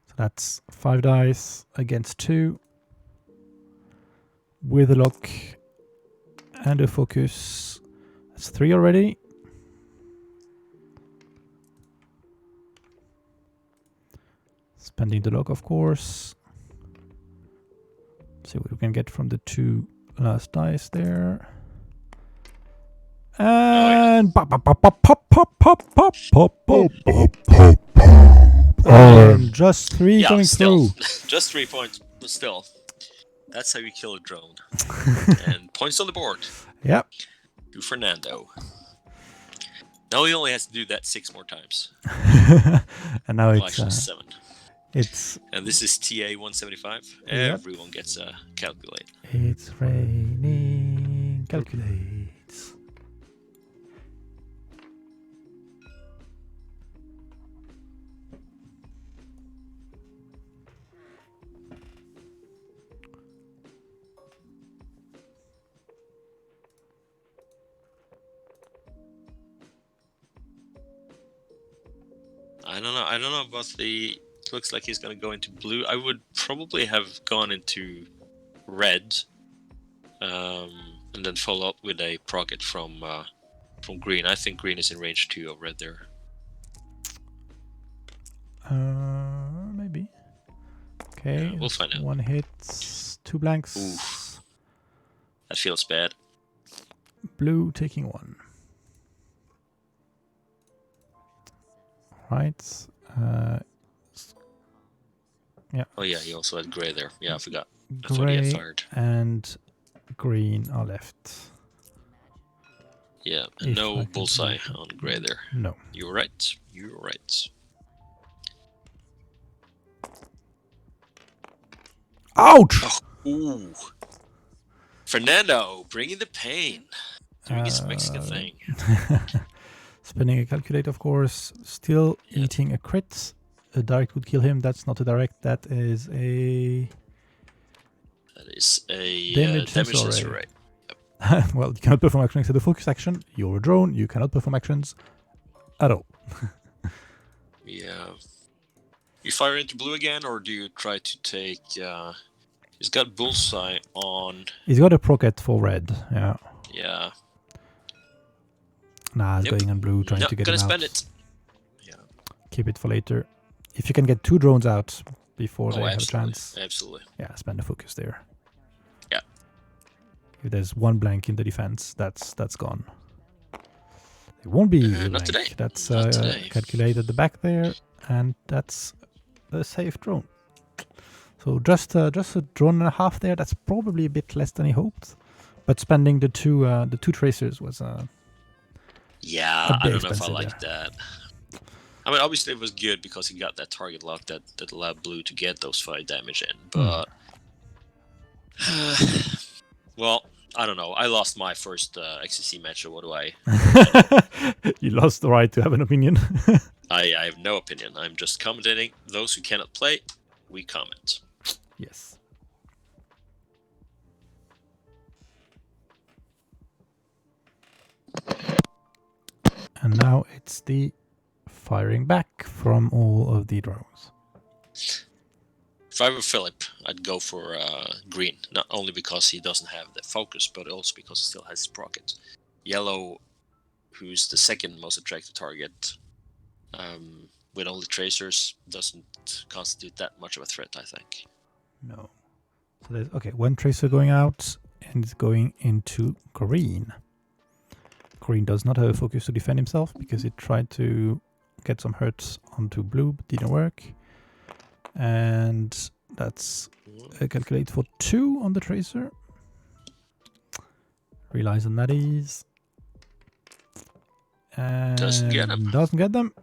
So that's 5 dice against 2 with a lock and a focus. That's 3 already. Spending the lock, of course. See what we can get from the 2 last dice there. And pop, pop, pop, pop, pop, pop, pop, pop, pop, pop, pop, pop. And just 3 coming still. through. Just 3 points, but still. That's how you kill a drone. And points on the board. Yep. To Fernando. Now he only has to do that 6 more times. And now Well, it's actually 7. And this is TA 175. Yep. Everyone gets a calculate. It's raining. Calculates. I don't know about the... Looks like he's going to go into blue. I would probably have gone into red. And then follow up with a procket from green. I think green is in range 2 of red there. Maybe. Okay. We'll find out. 1 hit, 2 blanks. Oof. That feels bad. Blue taking 1. Right. Yeah. Oh yeah, he also had gray there. Yeah, I forgot. I thought he had Gray fired. and green are left. Yeah, If I no can bullseye do it. on gray there. No. You're right. You're right. Ouch! Oh, ooh. Fernando, bringing the pain. Doing his Mexican thing. Spinning a calculate, of course. Still eating a crit. A direct would kill him. That's not a direct. That is a... That is a damage sensor sensor array. well, you cannot perform actions except the focus action. You're a drone. You cannot perform actions at all. Yeah. You fire into blue again, or do you try to take... he's got bullseye on... He's got a procket for red. Yeah. Yeah. Nah, he's going on blue, trying to get him gonna out. spend it. Yeah. Keep it for later. If you can get 2 drones out before they have a absolutely. chance. Absolutely. Yeah, spend the focus there. Yeah. If there's 1 blank in the defense, that's gone. It won't be a not blank. today. That's Not today. calculated at the back there, and that's a safe drone. So just a drone and a half there. That's probably a bit less than he hoped, but spending the two tracers was Yeah, I don't know if I expensive like that. I mean, obviously it was good because he got that target lock that allowed blue to get those 5 damage in, but... well, I don't know. I lost my first XTC match, so what do I... You lost the right to have an opinion. I have no opinion. I'm just commentating. Those who cannot play, we comment. Yes. And now it's the firing back from all of the drones. If I were Filip, I'd go for green. Not only because he doesn't have the focus, but also because he still has his procket. Yellow, who's the second most attractive target, with only tracers, doesn't constitute that much of a threat, I think. No. So there's, okay, 1 tracer going out, and it's going into green. Green does not have a focus to defend himself because it tried to get some hurts onto blue, but didn't work. And that's a calculate for 2 on the tracer. Relies on natties. And Doesn't get them. Doesn't get them.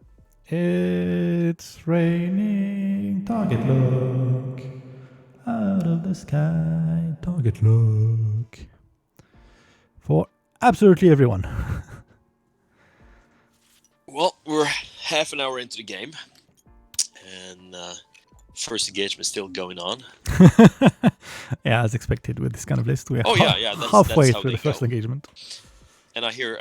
It's raining. Target lock. Out of the sky. Target lock. For absolutely everyone. Well, we're half an hour into the game, and first engagement still going on. Yeah, as expected with this kind of list, we're That's halfway how through they the first go. engagement. And I hear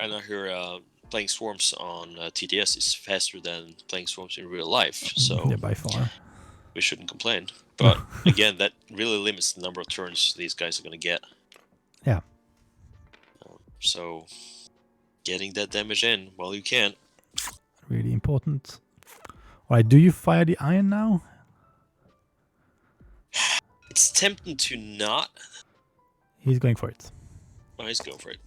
playing swarms on TTS is faster than playing swarms in real life, so Yeah, by far. we shouldn't complain. But again, that really limits the number of turns these guys are going to get. Yeah. So getting that damage in while you can. Really important. Alright, do you fire the iron now? It's tempting to not. He's going for it. Oh, he's going for it.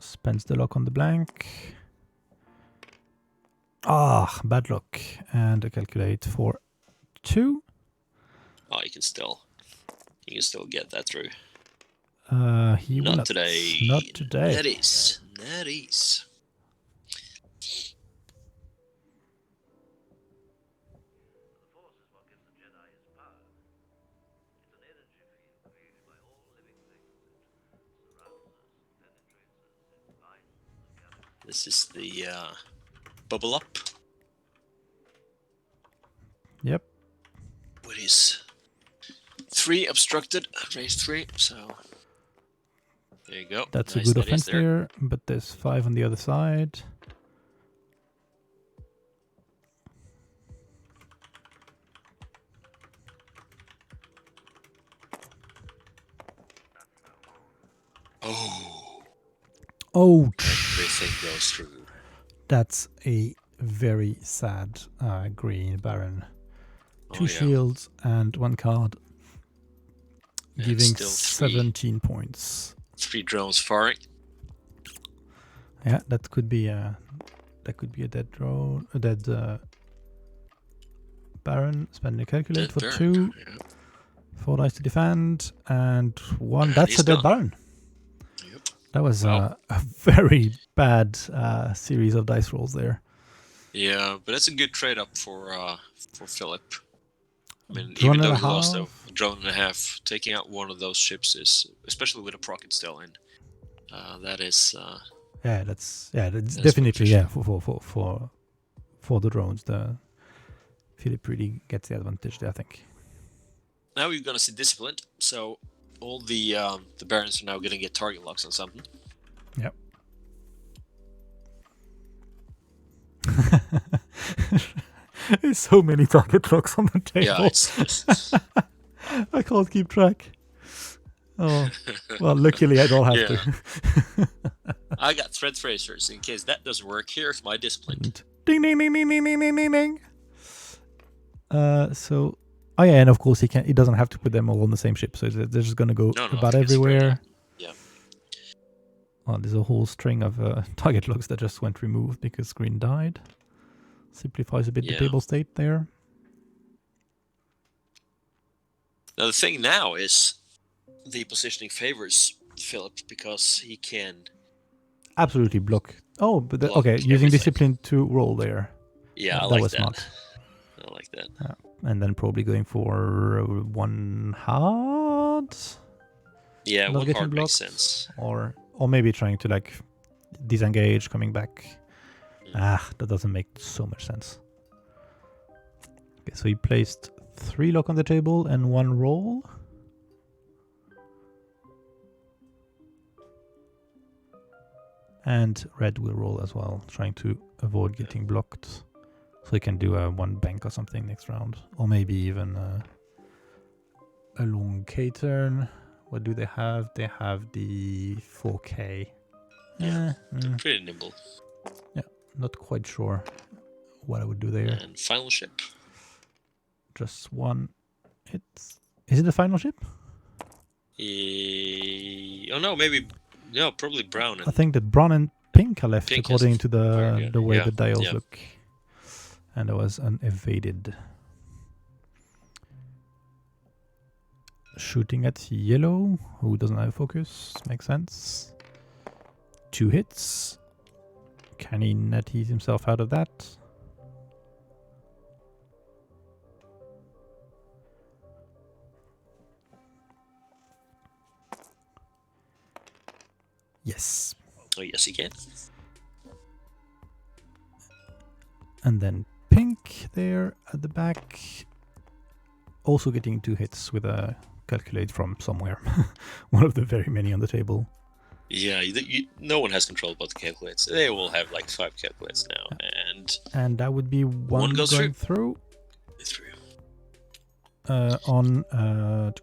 spends the lock on the blank. Ah, bad luck. And I calculate for 2. Oh, you can still get that through. He will Not today. Not today. That is. This is the bubble up. Yep. What is 3 obstructed, raise 3, so there you go. That's Nice, a good that offense is there. there, but there's 5 on the other side. Oh, Ouch. everything goes through. That's a very sad green Baron. 2 Oh, yeah. shields and 1 card. And Giving still 3. 17 points. 3 drones firing. Yeah, that could be a dead drone, a dead Baron. Spending a calculate Dead for Baron, 2. yeah. 4 dice to defend and 1. And That's he's a dead gone. Baron. Yep. That was Wow. a very bad series of dice rolls there. Yeah, but that's a good trade up for Filip. I mean, Drone even though and he a lost a half. drone and a half, taking out one of those ships is, especially with a procket still in, that is. That's definitely beneficial. for the drones. The Filip really gets the advantage there, I think. Now we're gonna see disciplined, so all the barons are now gonna get target locks on something. Yep. There's so many target locks on the table. Yeah, it's I can't keep track. Oh, well, luckily I don't have Yeah. to. I got thread tracers in case that doesn't work. Here's my discipline. Ding ding ding ding ding ding ding ding ding. So, oh yeah, and of course he doesn't have to put them all on the same ship, so they're just gonna go No, about I think it's spread everywhere. out. Yeah. Oh, there's a whole string of target locks that just went removed because green died. Simplifies a bit the Yeah. table state there. Now the thing now is the positioning favors Filip because he can. Absolutely block. Oh, but Block okay, using everything. discipline to roll there. Yeah, I That like was that. smart. I like that. And then probably going for 1 hard, Yeah, Not one getting card makes blocked. sense. or maybe trying to like disengage, coming back. Mm. That doesn't make so much sense. Okay, so he placed 3 lock on the table and 1 roll. And red will roll as well, trying to avoid getting blocked. So he can do a 1 bank or something next round. Or maybe even a long K turn. What do they have? They have the 4K. Yeah. Mm, Pretty nimble. not quite sure what I would do there. And final ship. Just 1 hit. Is it the final ship? Oh no, maybe. No, probably brown. I And think that brown and pink are left Pink according is to very good. the way Yeah, the dials yeah. look. And there was an evaded. Shooting at yellow, who doesn't have focus. Makes sense. 2 hits. Can he net ease himself out of that? Yes. oh yes, he can. And then pink there at the back. Also getting 2 hits with a calculate from somewhere. One of the very many on the table. Yeah, no one has control about the calculates. They will have like 5 calculates now, And that would be 1 goes going through. through. On on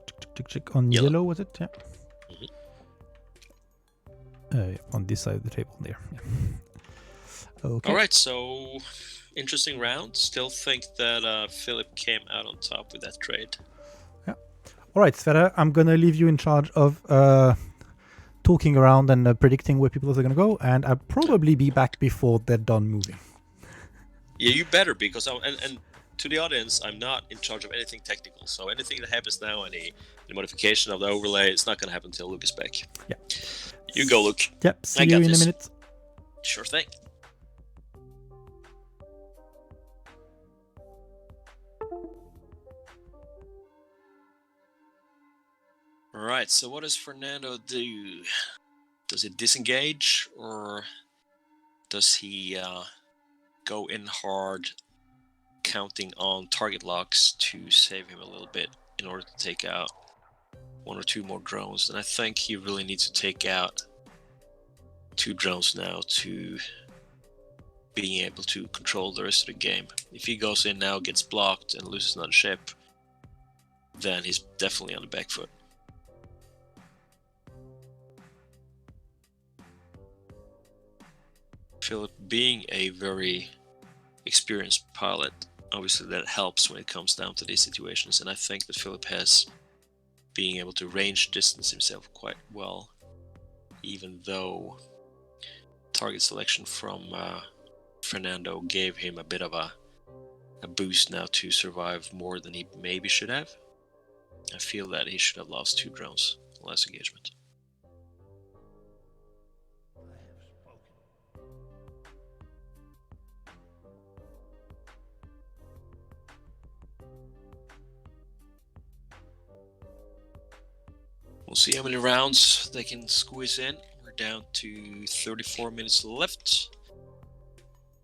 Yellow. yellow, was it? Yeah. Mhm. On this side of the table there. Yeah. Okay. All right, so interesting round. Still think that Filip came out on top with that trade. All right, Sverre, I'm gonna leave you in charge of talking around and predicting where people are going to go, and I'll probably be back before they're done moving. Yeah, you better, because and to the audience, I'm not in charge of anything technical. So anything that happens now, any modification of the overlay, it's not going to happen until Luke is back. Yeah. You go, Luke. Yep. See I you got in this. a minute. Sure thing. Alright, so what does Fernando do? Does he disengage, or does he go in hard, counting on target locks to save him a little bit in order to take out 1 or 2 more drones? And I think he really needs to take out 2 drones now to being able to control the rest of the game. If he goes in now, gets blocked, and loses another ship, then he's definitely on the back foot. Filip, being a very experienced pilot, obviously that helps when it comes down to these situations, and I think that Filip has being able to range distance himself quite well, even though target selection from Fernando gave him a bit of a boost now to survive more than he maybe should have. I feel that he should have lost 2 drones in the last engagement. We'll see how many rounds they can squeeze in. We're down to 34 minutes left.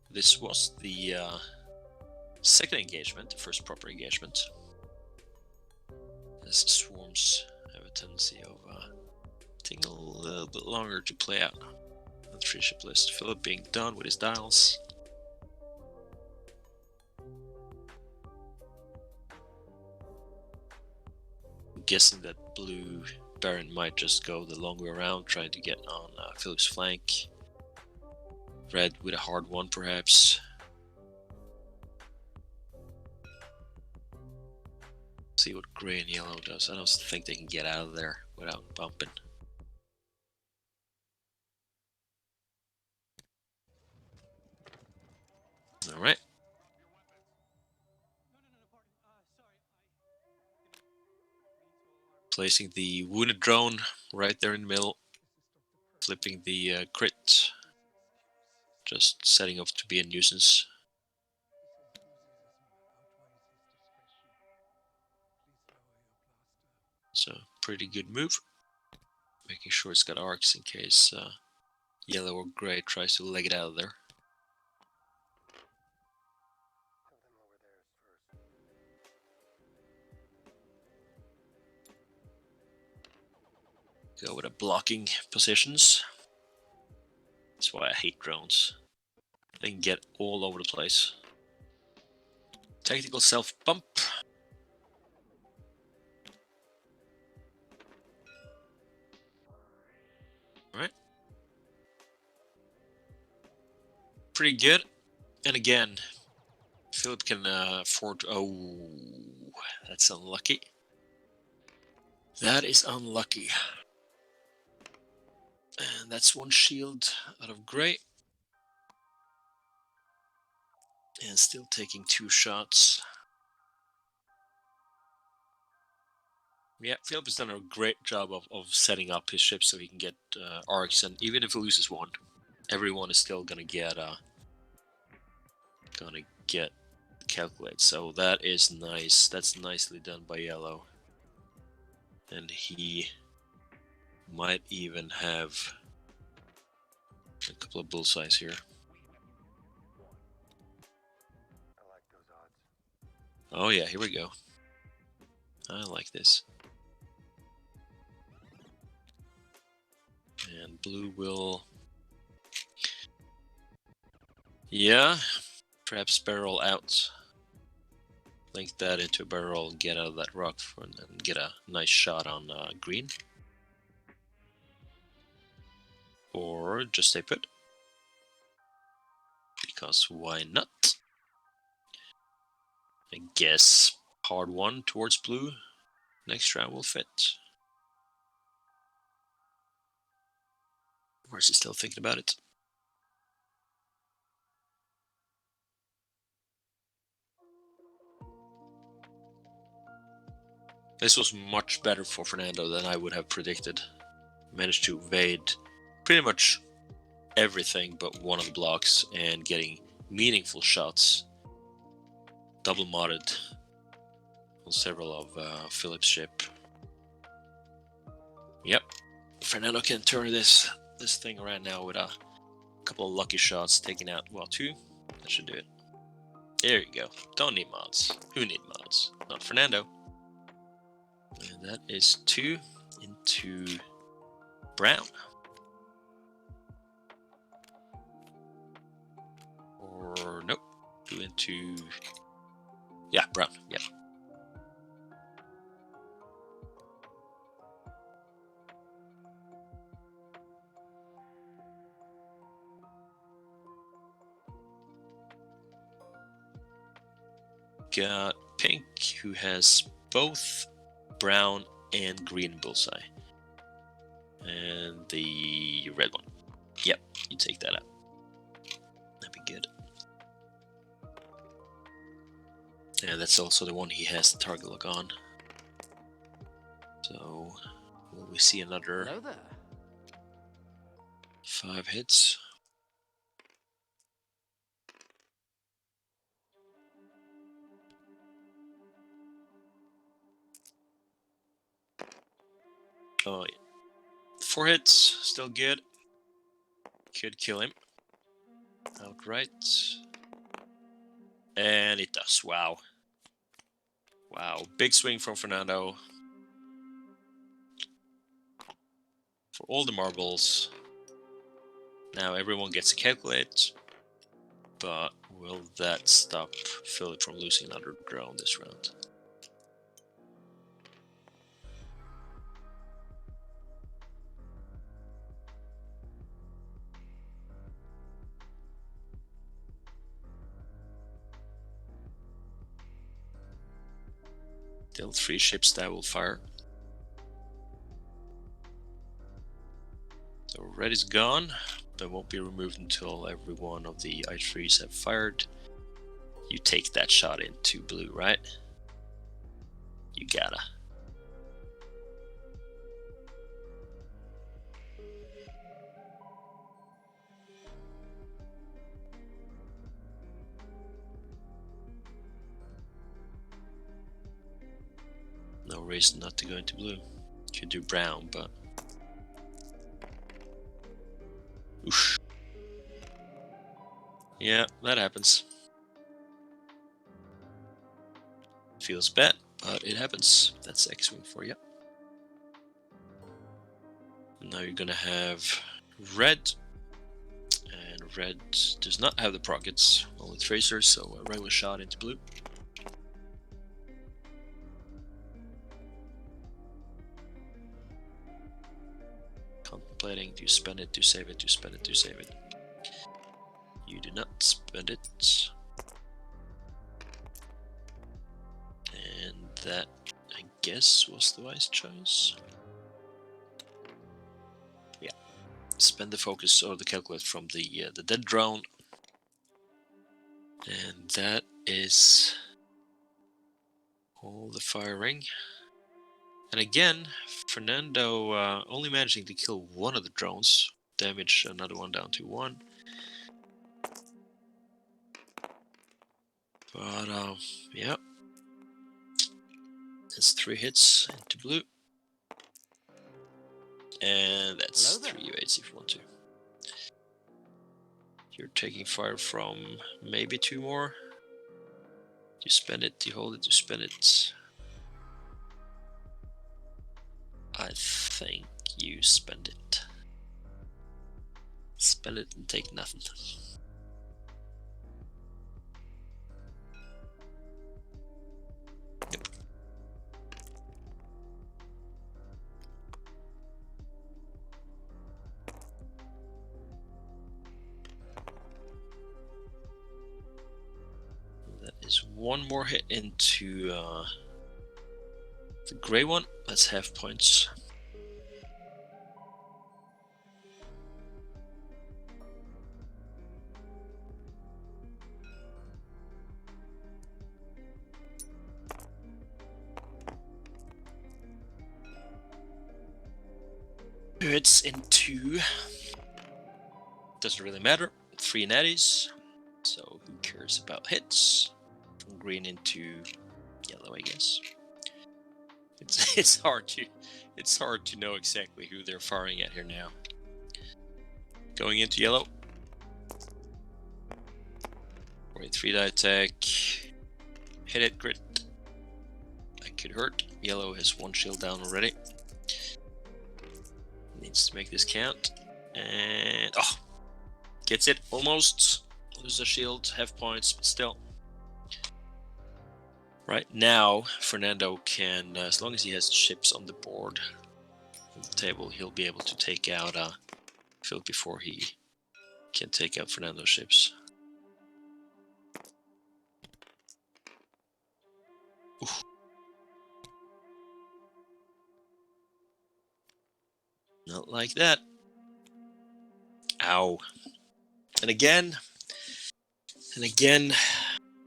This was the second engagement, the first proper engagement. As the swarms have a tendency of taking a little bit longer to play out on the 3-ship list. Filip being done with his dials. I'm guessing that blue Baron might just go the long way around, trying to get on Filip's flank. Red with a hard one, perhaps. See what gray and yellow does. I don't think they can get out of there without bumping. Alright. Placing the wounded drone right there in the middle. Flipping the crit. Just setting up to be a nuisance. So, pretty good move. Making sure it's got arcs in case yellow or gray tries to leg it out of there. Go with the blocking positions. That's why I hate drones. They can get all over the place. Tactical self-bump. Alright. Pretty good. And again, Filip can afford... Oh, that's unlucky. That is unlucky. And that's 1 shield out of gray. And still taking 2 shots. Yeah, Filip has done a great job of setting up his ship so he can get arcs, and even if he loses 1, everyone is still gonna get calculate. So that is nice. That's nicely done by yellow. And he might even have a couple of bullseyes here. Oh yeah, here we go. I like this. And blue will... Yeah, perhaps barrel out. Link that into a barrel and get out of that rock and get a nice shot on green. Or just stay put. Because why not? I guess hard 1 towards blue. Next round will fit. Or is he still thinking about it? This was much better for Fernando than I would have predicted. Managed to evade pretty much everything but one of the blocks and getting meaningful shots. Double modded on several of Filip's ship. Yep, Fernando can turn this thing around now with a couple of lucky shots, taking out, well, 2. That should do it. There you go. Don't need mods. Who need mods? Not Fernando. And that is 2 into brown. Or nope. 2 into, yeah, brown. Yeah. Got pink, who has both brown and green bullseye. And the red one. Yep, you take that out. That'd be good. And that's also the one he has the target lock on. So, will we see another Hello there. 5 hits? Oh, yeah. 4 hits, still good. Could kill him outright. And it does. Wow. Wow. Big swing from Fernando. For all the marbles. Now everyone gets a calculate. But will that stop Filip from losing another drone this round? Still 3 ships that will fire. So red is gone. That won't be removed until every one of the I3s have fired. You take that shot into blue, right? You gotta. No reason not to go into blue. Could do brown, but... Oof. Yeah, that happens. Feels bad, but it happens. That's X-Wing for you. Now you're gonna have red. And red does not have the prockets, only tracers, so a regular shot into blue. Contemplating, do you spend it, do you save it, do you spend it, do you save it? You do not spend it. And that, I guess, was the wise choice. Yeah. Spend the focus or the calculate from the dead drone. And that is all the firing. And again, Fernando only managing to kill one of the drones, damage another one down to 1. But yeah, that's 3 hits into blue, and that's 3 U8s if you want to. You're taking fire from maybe 2 more. You spend it, you hold it, you spend it. I think you spend it. Spend it and take nothing. Yep. That is 1 more hit into the grey one. That's half points. It's into... Doesn't really matter. 3 natties. So who cares about hits? From green into yellow, I guess. It's hard to know exactly who they're firing at here now. Going into yellow. Wait, 3-die attack. Hit it, crit. That could hurt. Yellow has 1 shield down already. Needs to make this count. And oh, gets it almost. Loses a shield, half points, but still. Right now, Fernando can, as long as he has ships on the board, on the table, he'll be able to take out Filip before he can take out Fernando's ships. Oof. Not like that. Ow. And again,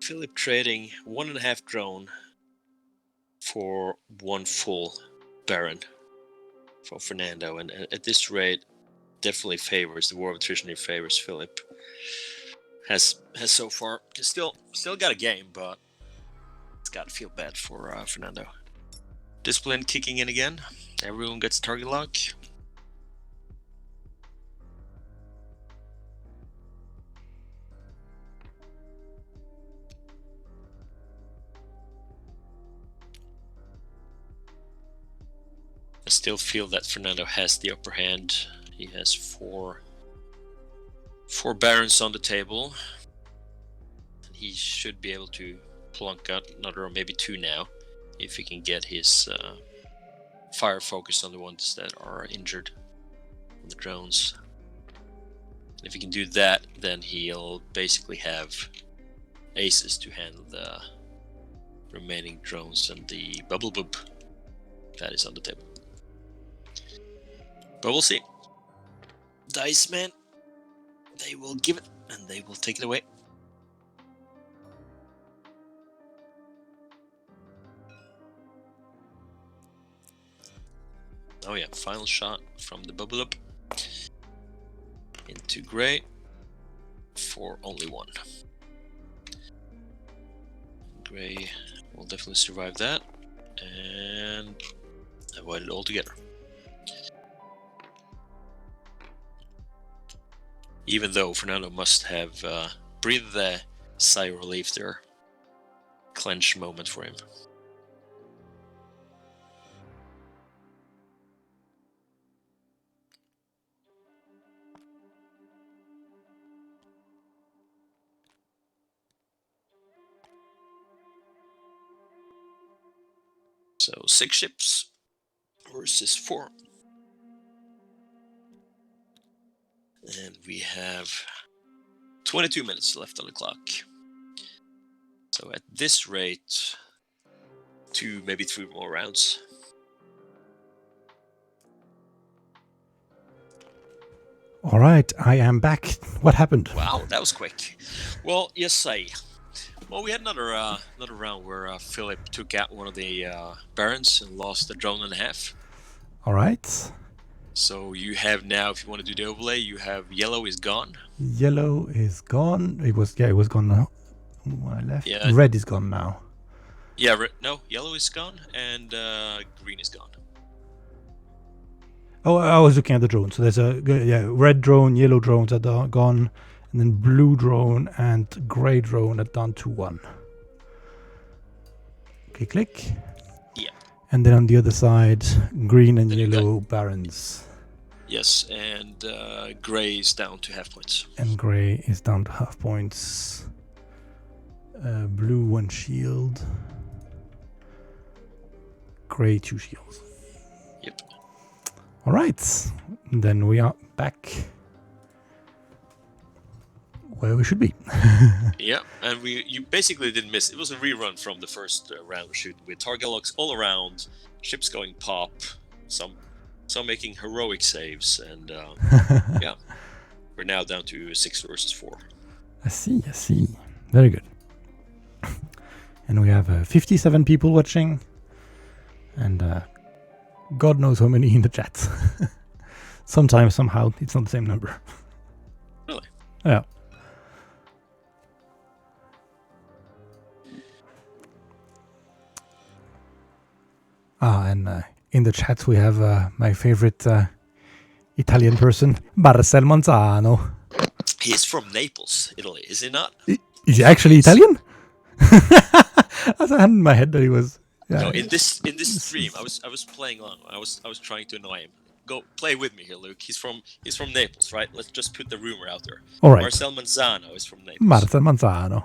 Filip trading 1.5 drone for 1 full Baron from Fernando, and at this rate, definitely favors the war of attrition. Favors Filip. Has so far still got a game, but it's got to feel bad for Fernando. Discipline kicking in again. Everyone gets target lock. I still feel that Fernando has the upper hand. He has four barons on the table. He should be able to plunk out another or maybe 2 now, if he can get his fire focused on the ones that are injured, on the drones. And if he can do that, then he'll basically have aces to handle the remaining drones and the bubble boob that is on the table. But we'll see. Dice Man, they will give it and they will take it away. Oh yeah, final shot from the bubble up into gray for only 1. Gray will definitely survive that and avoid it altogether. Even though Fernando must have breathed a sigh of relief there. Clench moment for him. So 6 ships versus 4. And we have 22 minutes left on the clock. So at this rate, 2, maybe 3 more rounds. All right, I am back. What happened? Wow, that was quick. Well, yes, well, we had another round where Filip took out one of the barons and lost a drone and a half. All right. So you have now, if you want to do the overlay, you have yellow is gone. Yellow is gone. It was gone now when I left. Yeah. Red is gone now. Yeah, no, yellow is gone and green is gone. Oh, I was looking at the drone. So there's a red drone, yellow drones are gone, and then blue drone and gray drone are down to 1. Okay, click. Yeah. And then on the other side, green and yellow barons. Yes, and gray is down to half points. And gray is down to half points. Blue 1 shield. Gray 2 shields. Yep. All right, then we are back where we should be. Yeah, and you basically didn't miss. It was a rerun from the first round shoot with target locks all around, ships going pop, some making heroic saves, and yeah, we're now down to 6 versus 4. I see. Very good. And we have 57 people watching, and God knows how many in the chat. Sometimes, somehow, it's not the same number. Really? Yeah. And in the chat we have my favorite Italian person, Marcel Manzano. He is from Naples, Italy, is he not? Is he actually Italian? As I had in my head that he was. Yeah. No, in this stream, I was playing along. I was trying to annoy him. Go play with me here, Luke. He's from Naples, right? Let's just put the rumor out there. All right. Marcel Manzano is from Naples. Marcel Manzano.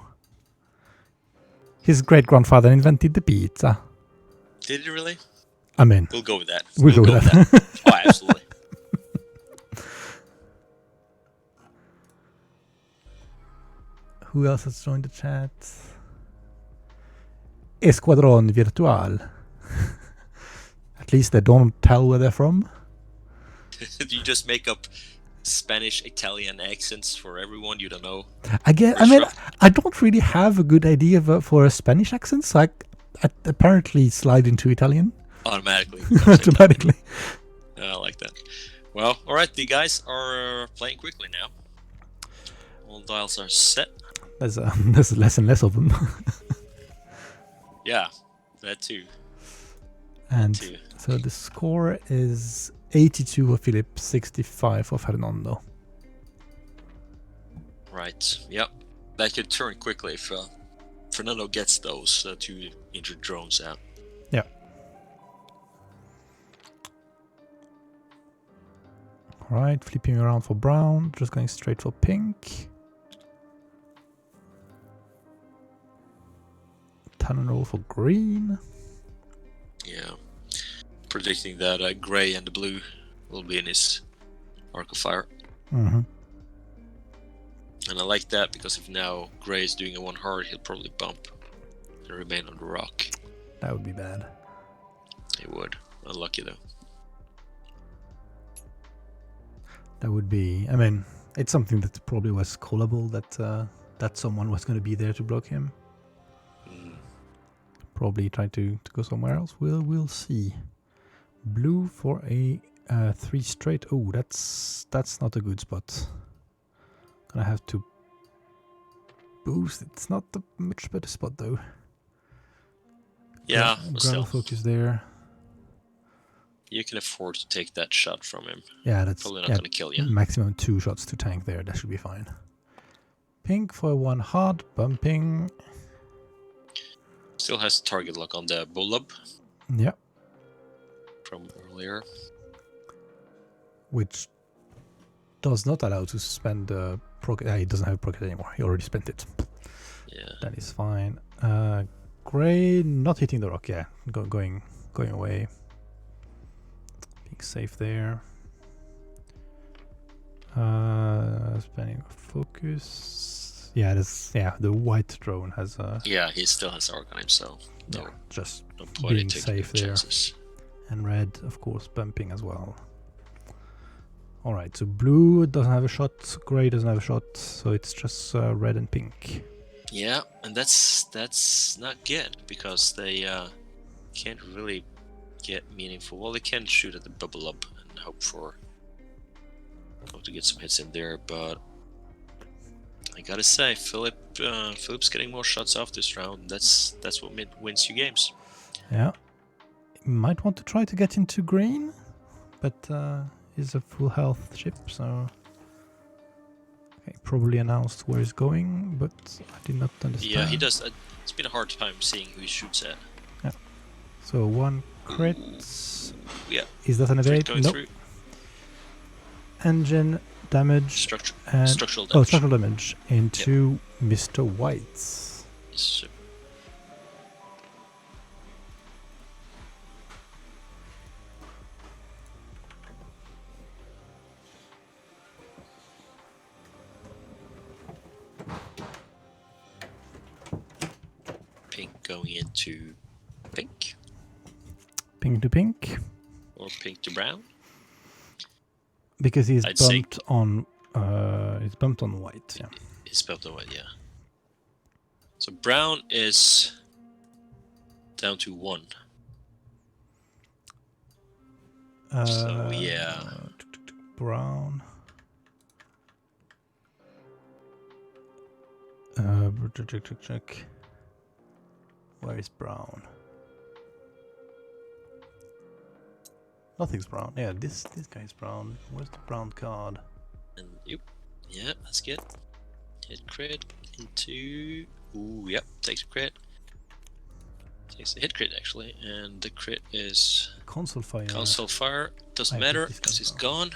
His great grandfather invented the pizza. Did he really? I mean, We'll go with that. We'll go with that. Oh, absolutely. Who else has joined the chat? Esquadron Virtual. At least they don't tell where they're from. Do you just make up Spanish, Italian accents for everyone you don't know? I don't really have a good idea for a Spanish accent, so I apparently slide into Italian. Automatically. Automatically. I like that. Well, alright, the guys are playing quickly now. All dials are set. There's less and less of them. Yeah, that too. And so the score is 82 for Filip, 65 for Fernando. Right, yep. That could turn quickly if Fernando gets those 2 injured drones out. Yeah. Alright, flipping around for brown, just going straight for pink. Turn and roll for green. Yeah. Predicting that gray and the blue will be in his arc of fire. Mm-hmm. And I like that because if now gray is doing a 1 hard, he'll probably bump and remain on the rock. That would be bad. He would. Unlucky though. That would be. I mean, it's something that probably was callable that someone was going to be there to block him. Probably try to go somewhere else. We'll see. Blue for a 3 straight. Oh, that's not a good spot. Gonna have to boost. It's not a much better spot though. Yeah, but gravel still. focus there. You can afford to take that shot from him. Yeah, that's probably not going to kill you. Maximum 2 shots to tank there. That should be fine. Pink for 1 hard, bumping. Still has target lock on the Bulb. Yeah. From earlier. Which does not allow to spend proc. He doesn't have proc anymore. He already spent it. Yeah. That is fine. Gray not hitting the rock. Yeah, going away. Being safe there. Spending focus. Yeah, the white drone has yeah, he still has arc on him, so no, just no point being in taking safe there. chances. And red, of course, bumping as well. Alright, so blue doesn't have a shot, grey doesn't have a shot, so it's just red and pink. Yeah, and that's not good, because they can't really get meaningful. Well, they can shoot at the bubble up and hope to get some hits in there, but I gotta say, Filip's getting more shots off this round. That's what wins you games. Yeah, might want to try to get into green, but he's a full health ship, so okay, probably announced where he's going, but I did not understand. Yeah, he does. It's been a hard time seeing who he shoots at. Yeah. So 1 crit. Yeah. Is that an evade? Going Nope. through. Engine damage. Structural damage. Oh, structural damage into Mr. White's. Yes, sir. Pink going into pink. Pink to pink. Or pink to brown. Because he's I'd say- bumped on white, yeah. It's bumped on white, yeah. So brown is down to 1. So yeah. brown. Check. Where is brown? Nothing's brown. Yeah, this guy is brown. Where's the brown card? And yep, yeah, that's good. Hit crit into. Ooh, yep, takes a crit. Takes a hit crit actually, and the crit is Console fire. console fire. Doesn't matter because he's gone.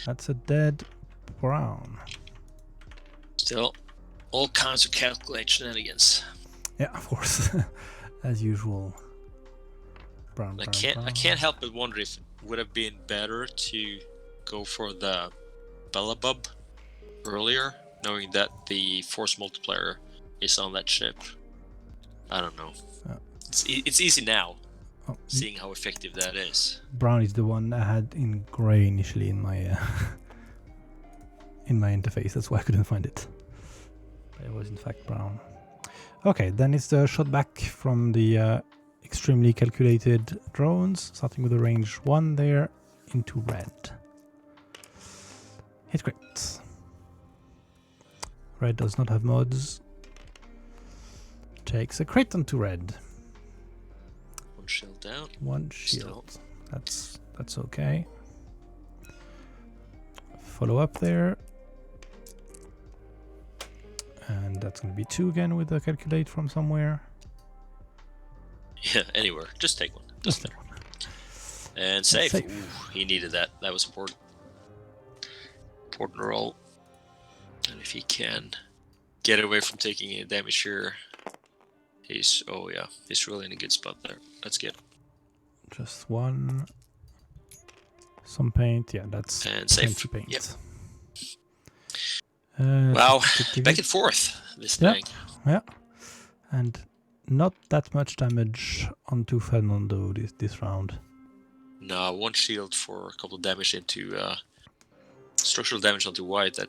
That's a dead brown. Still, all kinds of calculate shenanigans. Yeah, of course, as usual. Brown. I can't help but wonder if it would have been better to go for the Bellabub earlier, knowing that the force multiplier is on that ship. I don't know. It's easy now, seeing how effective that is. Brown is the one I had in grey initially in my interface. That's why I couldn't find it. But it was in fact brown. Okay, then it's the shot back from the extremely calculated drones, starting with a range 1 there into red. Hit crit. Red does not have mods. Takes a crit onto red. One shield down. One shield. That's okay. Follow up there. And that's going to be 2 again with a calculate from somewhere. Yeah, anywhere. Just take one. Doesn't matter. And save. Ooh, he needed that. That was important. Important roll. And if he can get away from taking any damage here, he's really in a good spot there. That's good. Just one. Some paint. Yeah, that's and safe. Paint. Yep. Wow, back and forth this thing. Yeah, and not that much damage onto Fernando this round. No, one shield for a couple of damage into structural damage onto white. That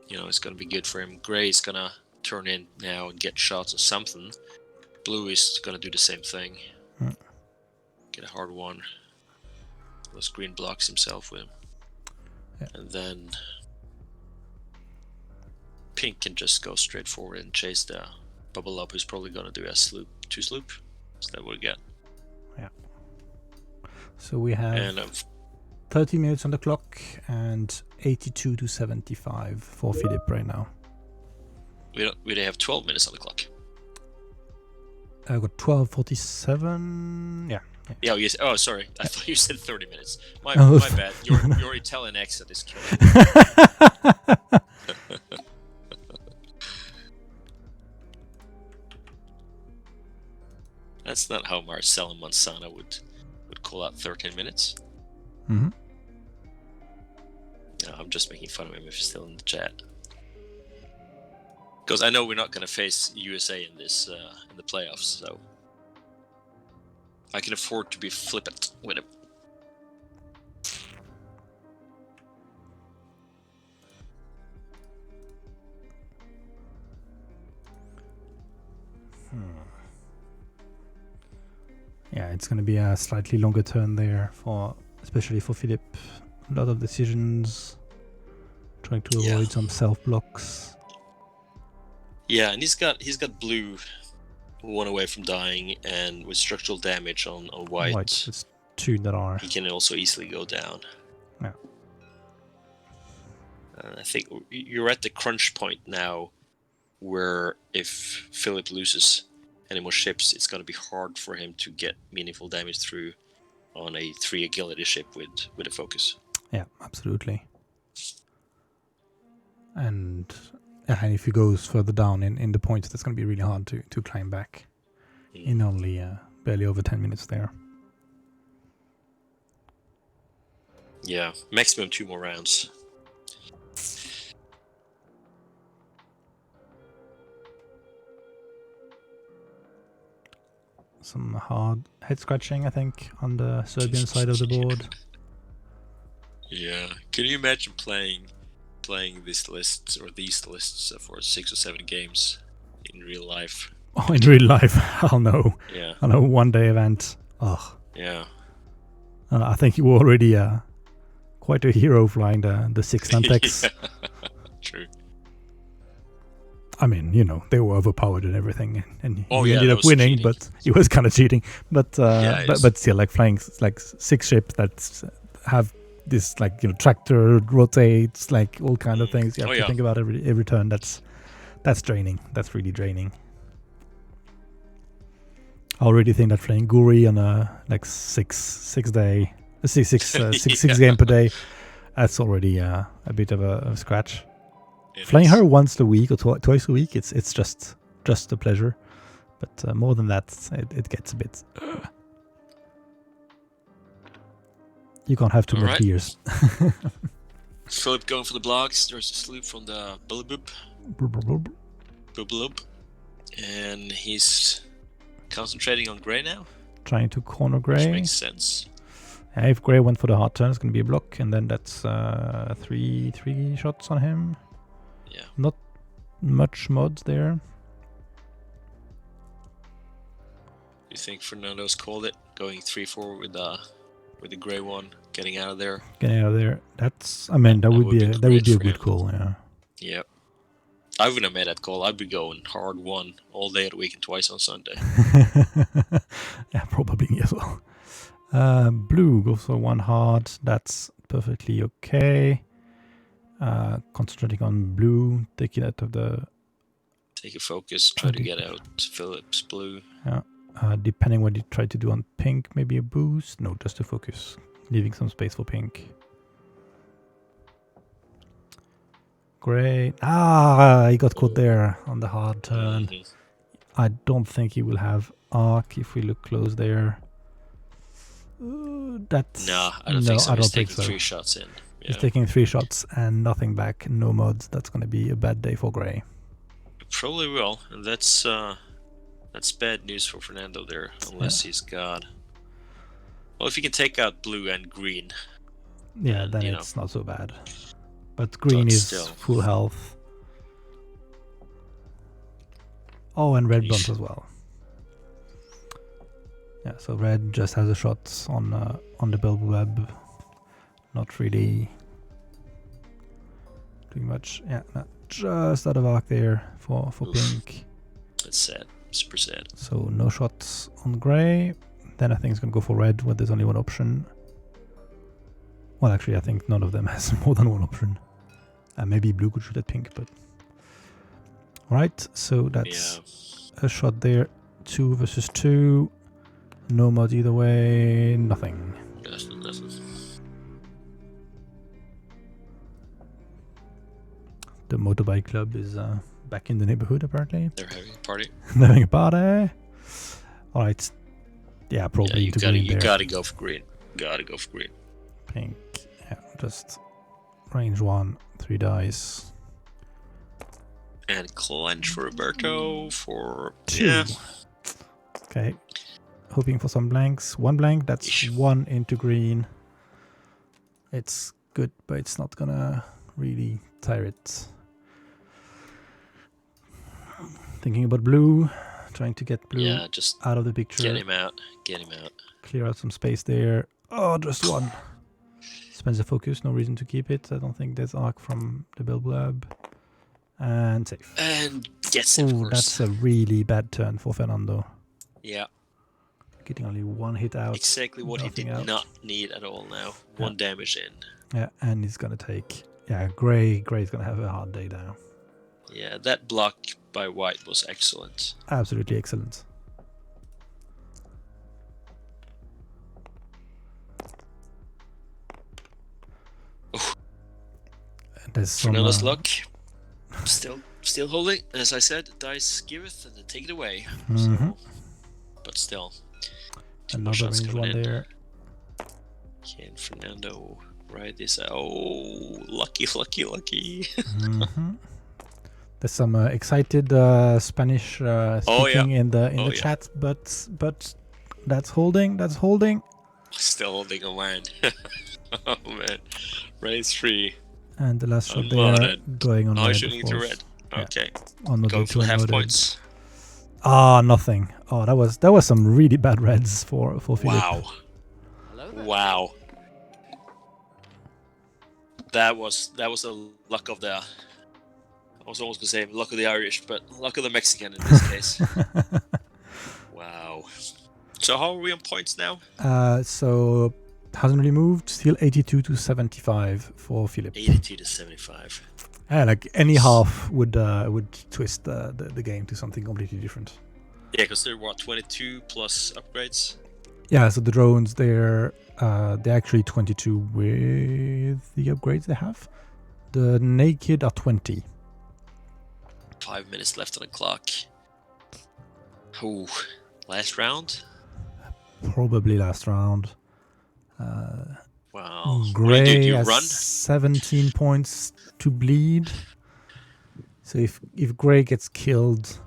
is going to be good for him. Gray is going to turn in now and get shots or something. Blue is going to do the same thing. Get a hard one. Those green blocks himself with him, and then pink can just go straight forward and chase the bubble up, who's probably going to do a two sloop. So that we'll get. Yeah. So we have 30 minutes on the clock and 82 to 75 for Filip right now. We have 12 minutes on the clock. I got 12:47. Yeah. Yeah. Yes. Oh, sorry. I thought you said 30 minutes. My bad. Your Italian accent is killing me. That's not how Marcelo Mansana would call out 13 minutes. Mm-hmm. No, I'm just making fun of him if he's still in the chat. Because I know we're not going to face USA in this in the playoffs, so I can afford to be flippant with him. Yeah, it's going to be a slightly longer turn there especially for Filip. A lot of decisions, trying to avoid some self blocks. Yeah, and he's got blue, one away from dying, and with structural damage on white. It's 2 that are. He can also easily go down. Yeah. I think you're at the crunch point now, where if Filip loses any more ships, it's going to be hard for him to get meaningful damage through on a 3 agility ship with a focus. Yeah, absolutely. And if he goes further down in the points, that's going to be really hard to climb back in only barely over 10 minutes there. Yeah, maximum 2 more rounds. Some hard head scratching, I think, on the Serbian side of the board. Yeah, can you imagine playing these lists for 6 or 7 games in real life? Oh, in real life, I'll know. Yeah, I'll know 1-day event. Oh. Yeah. I think you were already quite a hero flying the 6 Nantex. Yeah. True. I mean, you know, they were overpowered and everything, and Oh, he yeah, ended that up was winning, cheating. but he was kind of cheating. But Yeah, but still, like flying like 6 ships that have this, like, you know, tractor rotates, like all kind of things. You have Oh, to yeah. think about every turn. That's draining. That's really draining. I already think that flying Guri on a like 6 Yeah. game per day, that's already a bit of a scratch. It Flying is. her once a week or twice a week, it's just a pleasure. But more than that, it gets a bit. You can't have too much Alright. beers. Filip going for the blocks. There's a sloop from the Bulbub. Bulbub. And he's concentrating on Grey now, Trying to corner which Grey. makes sense. If Grey went for the hard turn, it's going to be a block, and then that's 3 shots on him. Yeah. Not much mods there. You think Fernando's called it? Going 3-4 with the Grey one, getting out of there. Getting out of there. That's. I mean, that would be a great for good him. call. Yeah. Yep. I wouldn't have made that call. I'd be going hard 1 all day of the week and twice on Sunday. Yeah, probably me as well. Blue goes for 1 hard. That's perfectly okay. Concentrating on blue, taking out of the. Take a focus, try to get out Filip's blue. Depending what you try to do on pink, maybe a boost. No, just a focus, leaving some space for pink. Great. He got caught there on the hard turn. I don't think he will have arc if we look close there. That's No, I don't think so. I He's don't think taking so. 3 shots in. He's Yeah. taking 3 shots and nothing back. No mods. That's going to be a bad day for Grey. Probably will. And that's bad news for Fernando there, unless he's got. Well, if he can take out blue and green. Yeah, And, then you it's not so bad. But green But is still. full health. Oh, and red blunt Yeesh. as well. Yeah, so red just has a shot on the build web. Not really doing much. Yeah, no, just out of arc there for Oof. pink. That's sad. Super sad. So no shots on grey. Then I think it's gonna go for red when there's only 1 option. Well, actually, I think none of them has more than 1 option. Maybe blue could shoot at pink, but alright. So that's a shot there. 2 versus 2. No mod either way. Nothing. Nothing. The motorbike club is back in the neighborhood, apparently. They're having a party. Having a party. Alright. Yeah, probably Yeah, into green you there. gotta go for green. Gotta go for green. Pink. Yeah, just range 1, 3 dice. And clench for Roberto for 2. Yeah. Okay. Hoping for some blanks. 1 blank, that's Ish. 1 into green. It's good, but it's not gonna really tire it. Thinking about blue, trying to get blue Yeah, just out of the picture. get him out. Get him out. Clear out some space there. Oh, just 1. Spends the focus, no reason to keep it. I don't think there's arc from the build lab. And safe. And gets him, of Oh, course. that's a really bad turn for Fernando. Yeah, Getting only 1 hit out. exactly what he nothing did out. not need at all now. 1 damage in. Yeah, and he's gonna take. Yeah, Grey's gonna have a hard day now. Yeah, that block by white was excellent. Absolutely excellent. Oof. There's some, Fernando's luck. Still holding. As I said, dice giveth and then take it away. Mhm. So, but still. 2 more another shots range coming 1 in. there. Can Fernando ride this out? Oh, lucky. Mhm. There's some excited Spanish speaking in the Yeah. chat, but that's holding. Still holding a line. Oh man. Raise 3. And the last shot there Unmodded. going on Oh, red. shooting of into course. red. Yeah. Okay. On the Going for the half points. Nothing. Oh, that was some really bad reds for Filip. Wow. Hello there. Wow. That was the luck of the. I was almost gonna say luck of the Irish, but luck of the Mexican in this case. Wow. So how are we on points now? So hasn't really moved. Still 82 to 75 for Filip. 82 to 75. Yeah, like any half would twist the game to something completely different. Yeah, because they're what 22 plus upgrades. Yeah, so the drones they're actually 22 with the upgrades they have. The naked are 20. 5 minutes left on the clock. Oh, last round. Probably last round. Wow. Gray What do you has run? 17 points to bleed. So if Gray gets killed,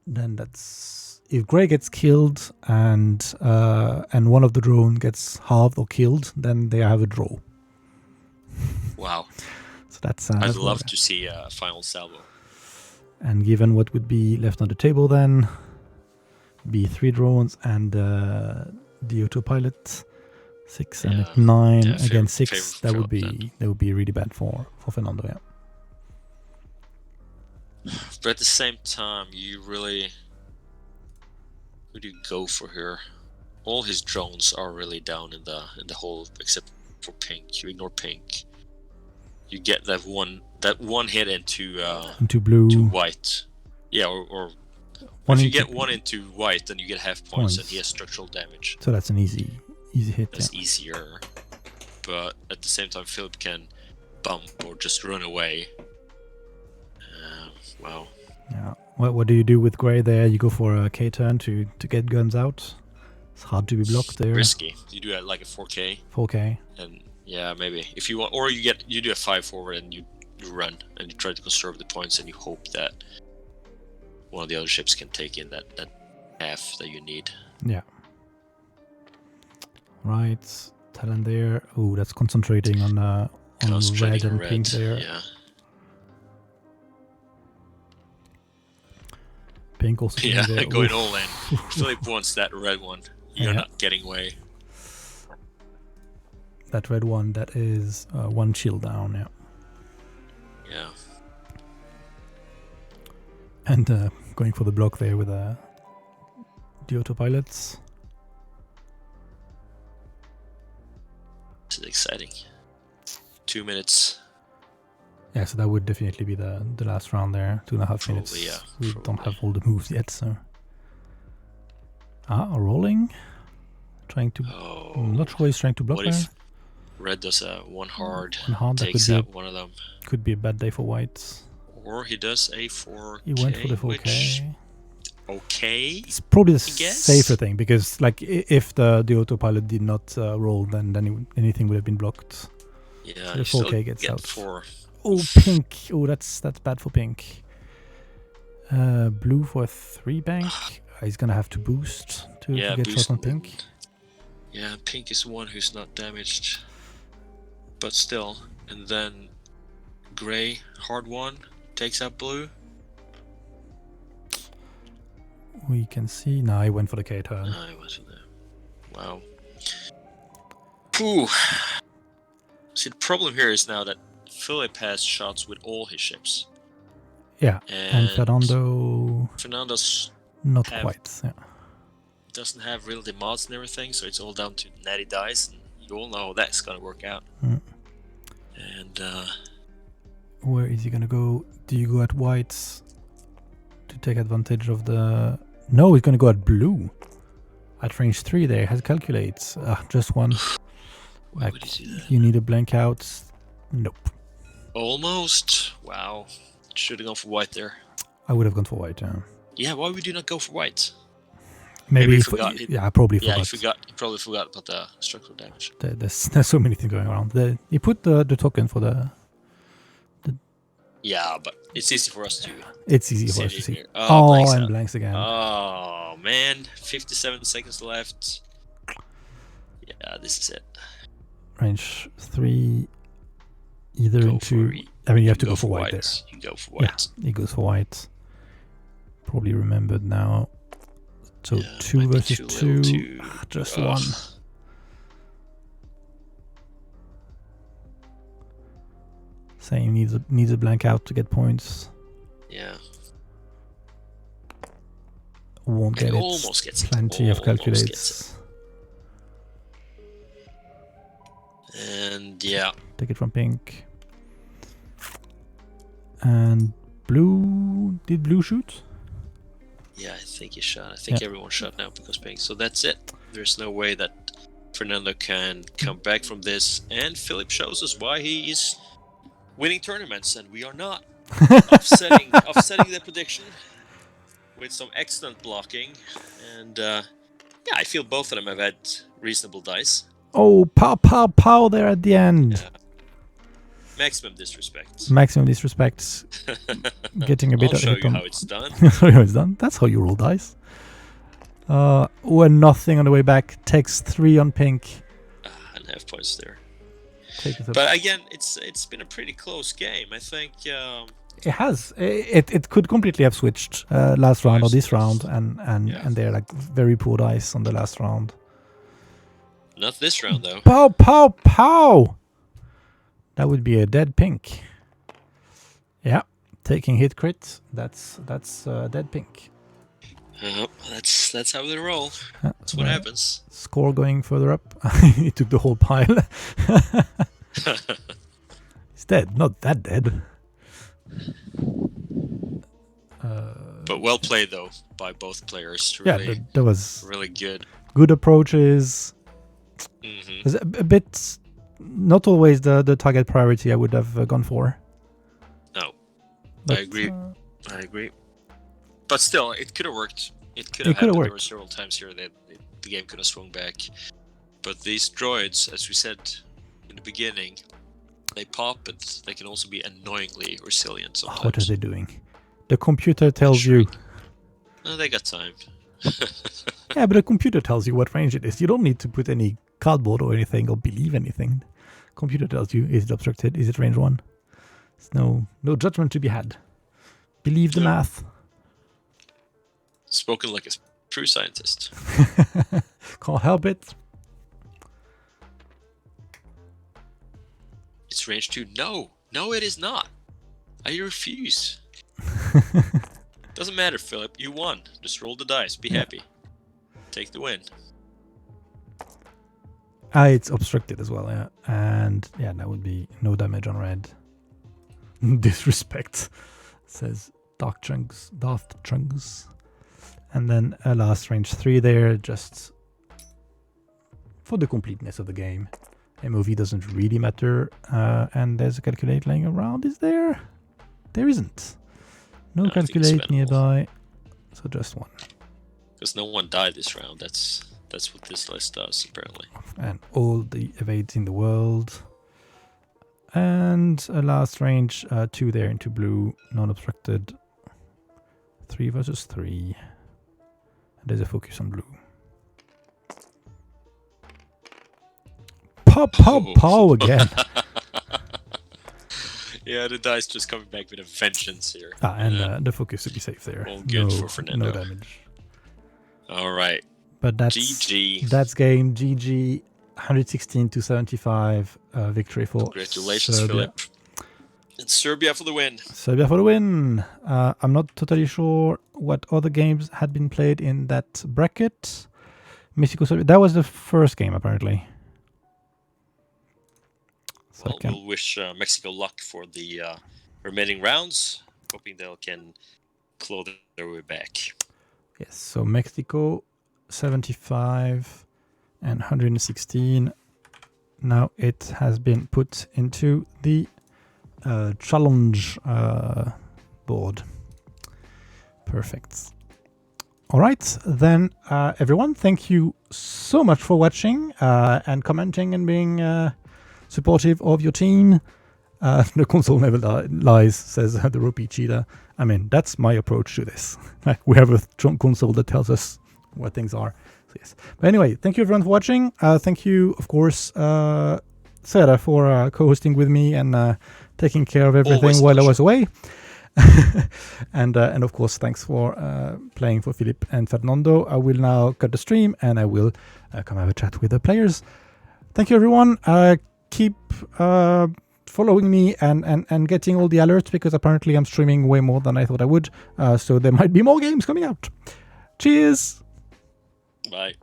then that's if Gray gets killed and one of the drone gets halved or killed, then they have a draw. Wow. So that's I'd that's love what- to see a final salvo. And given what would be left on the table, then be 3 drones and the autopilot 6 and Yeah. 9 Yeah, against favorite 6. That would be really bad for Fernando. Yeah. But at the same time, you really... Who do you go for here? All his drones are really down in the hole, except for pink. You ignore pink. You get that one hit into Into blue. to white. Yeah, or One if you into- get one into white, then you get half points, and he has structural damage. So that's an easy hit. That's Yeah. easier. But at the same time, Filip can bump or just run away. Wow. Yeah. What do you do with Gray there? You go for a K turn to get guns out. It's hard to be blocked there. Risky. You do like a 4K, 4K. and yeah, maybe if you want, or you do a 5 forward and you run and you try to conserve the points and you hope that one of the other ships can take in that half that you need. Yeah. Right. Talon there. Oh, that's concentrating on red Concentrating and red, pink there. Yeah. Pink also Yeah, there. going Oof. all in. Filip wants that red one. You're Yeah. not getting away. That red one, that is 1 shield down, yeah. Yeah. And going for the block there with the autopilots. This is exciting. 2 minutes. Yeah, so that would definitely be the last round there. 2.5 Probably, minutes. yeah, We probably. don't have all the moves yet, so. Rolling. Trying to... Oh. I'm not sure he's trying to block What there. if red does a one hard, One hard, that takes could be, out one of them, could be a bad day for whites. or he does a 4K? He went for the 4K. Which, okay. It's probably the guess. safer thing, because like if the autopilot did not roll, then anything would have been blocked. Yeah, The you still 4K gets get out. 4. Oh, pink. Oh, that's bad for pink. Blue for a 3 bank. He's gonna have to boost to Yeah, get boost shot on pink. Yeah, pink is the one who's not damaged, but still. And then gray, hard one, takes out blue. We can see. No, he went for the K turn. I wasn't there. Wow. Phew. See, the problem here is now that Filip has shots with all his ships. Yeah, and Fernando's not have- quite. Yeah. doesn't have real the mods and everything, so it's all down to natty dice, and you all know how that's gonna work out. Mm. And Where is he gonna go? Do you go at whites to take advantage of the? No, he's gonna go at blue. At range 3 there, has calculates. Just one. why Like, would he do that? you need a blank out. Nope. Almost. Wow. Should have gone for white there. I would have gone for white. Yeah. Yeah, why would you not go for white? Maybe he if- forgot. yeah, I probably Yeah, forgot. he probably forgot about the structural damage. There's so many things going around. He put the token for the. Yeah, but it's easy for us to It's easy for see us to it see. here. Oh, blanks and out. blanks again. Oh man, 57 seconds left. Yeah, this is it. Range 3. Either Go into. for it. I mean, you have to go for white there. You go for Yeah, white. he goes for white. Probably remembered now. So Yeah, 2 might be versus too 2. little to- Just Ugh. one. Saying needs a blank out to get points. Yeah. Won't get it. Almost gets it. Plenty of Almost calculates. And yeah. Take it from pink. And blue. Did blue shoot? Yeah, I think he shot. I think everyone shot now because pink. So that's it. There's no way that Fernando can come back from this. And Filip shows us why he is winning tournaments and we are not. offsetting the prediction with some excellent blocking. And yeah, I feel both of them have had reasonable dice. Oh, pow, pow, pow there at the end. Yeah. Maximum disrespect. Maximum disrespect. Getting a bit I'll show of you how it's done. Show you how it's done. That's how you roll dice. When nothing on the way back. Takes 3 on pink. And half points there. Take it up. But again, it's been a pretty close game. I think it has. It could completely have switched last round or this round, and they're like very poor dice on the last round. Not this round though. Pow, pow, pow! That would be a dead pink. Yeah, taking hit crit. That's dead pink. That's how they roll. That's what happens. Score going further up. He took the whole pile. He's dead. Not that dead. But well played though by both players. Really, yeah, that was really good. Good approaches. There's a bit. Not always the target priority I would have gone for. No, but, I agree. I agree. But still, it could have worked. It could It have could have happened. worked. There were several times here that the game could have swung back. But these droids, as we said in the beginning, they pop, but they can also be annoyingly resilient sometimes. What are they doing? The computer tells you. Oh, they got time. Yeah, but the computer tells you what range it is. You don't need to put any cardboard or anything or believe anything. Computer tells you, is it obstructed? Is it range 1? There's no judgment to be had. Believe the math. Spoken like a true scientist. Can't help it. It's range 2. No, it is not. I refuse. Doesn't matter, Filip. You won. Just roll the dice. Be happy. Take the win. It's obstructed as well, yeah. And yeah, that would be no damage on red. Disrespect, says Daft Chunks. And then a last range 3 there, just for the completeness of the game. MOV doesn't really matter. And there's a calculate laying around, is there? There isn't. No calculate nearby, so just 1. Because no one died this round. That's what this list does, apparently. And all the evades in the world. And a last range 2 there into blue, non-obstructed. 3 versus 3. And there's a focus on blue. Pow, pow, pow again. Yeah, the dice just coming back with a vengeance here. And the focus to be safe there. All good for Fernando. No damage. All right. But that's GG. That's game. GG. 116 to 75 victory for Congratulations, Serbia. Filip. And Serbia for the win. Serbia for the win. I'm not totally sure what other games had been played in that bracket. Mexico, Serbia. That was the first game, apparently. Well, we'll wish Mexico luck for the remaining rounds. Hoping they can claw their way back. Yes, so Mexico 75 and 116. Now it has been put into the challenge board. Perfect. All right, then everyone, thank you so much for watching and commenting and being supportive of your team. The console never lies, says the Ropey Cheetah. I mean, that's my approach to this. We have a strong console that tells us what things are. So yes. But anyway, thank you everyone for watching. Thank you, of course, Sarah, for co-hosting with me and taking care of everything while I was away. and of course, thanks for playing for Filip and Fernando. I will now cut the stream and I will come have a chat with the players. Thank you, everyone. Keep following me and getting all the alerts, because apparently I'm streaming way more than I thought I would. So there might be more games coming out. Cheers! Bye.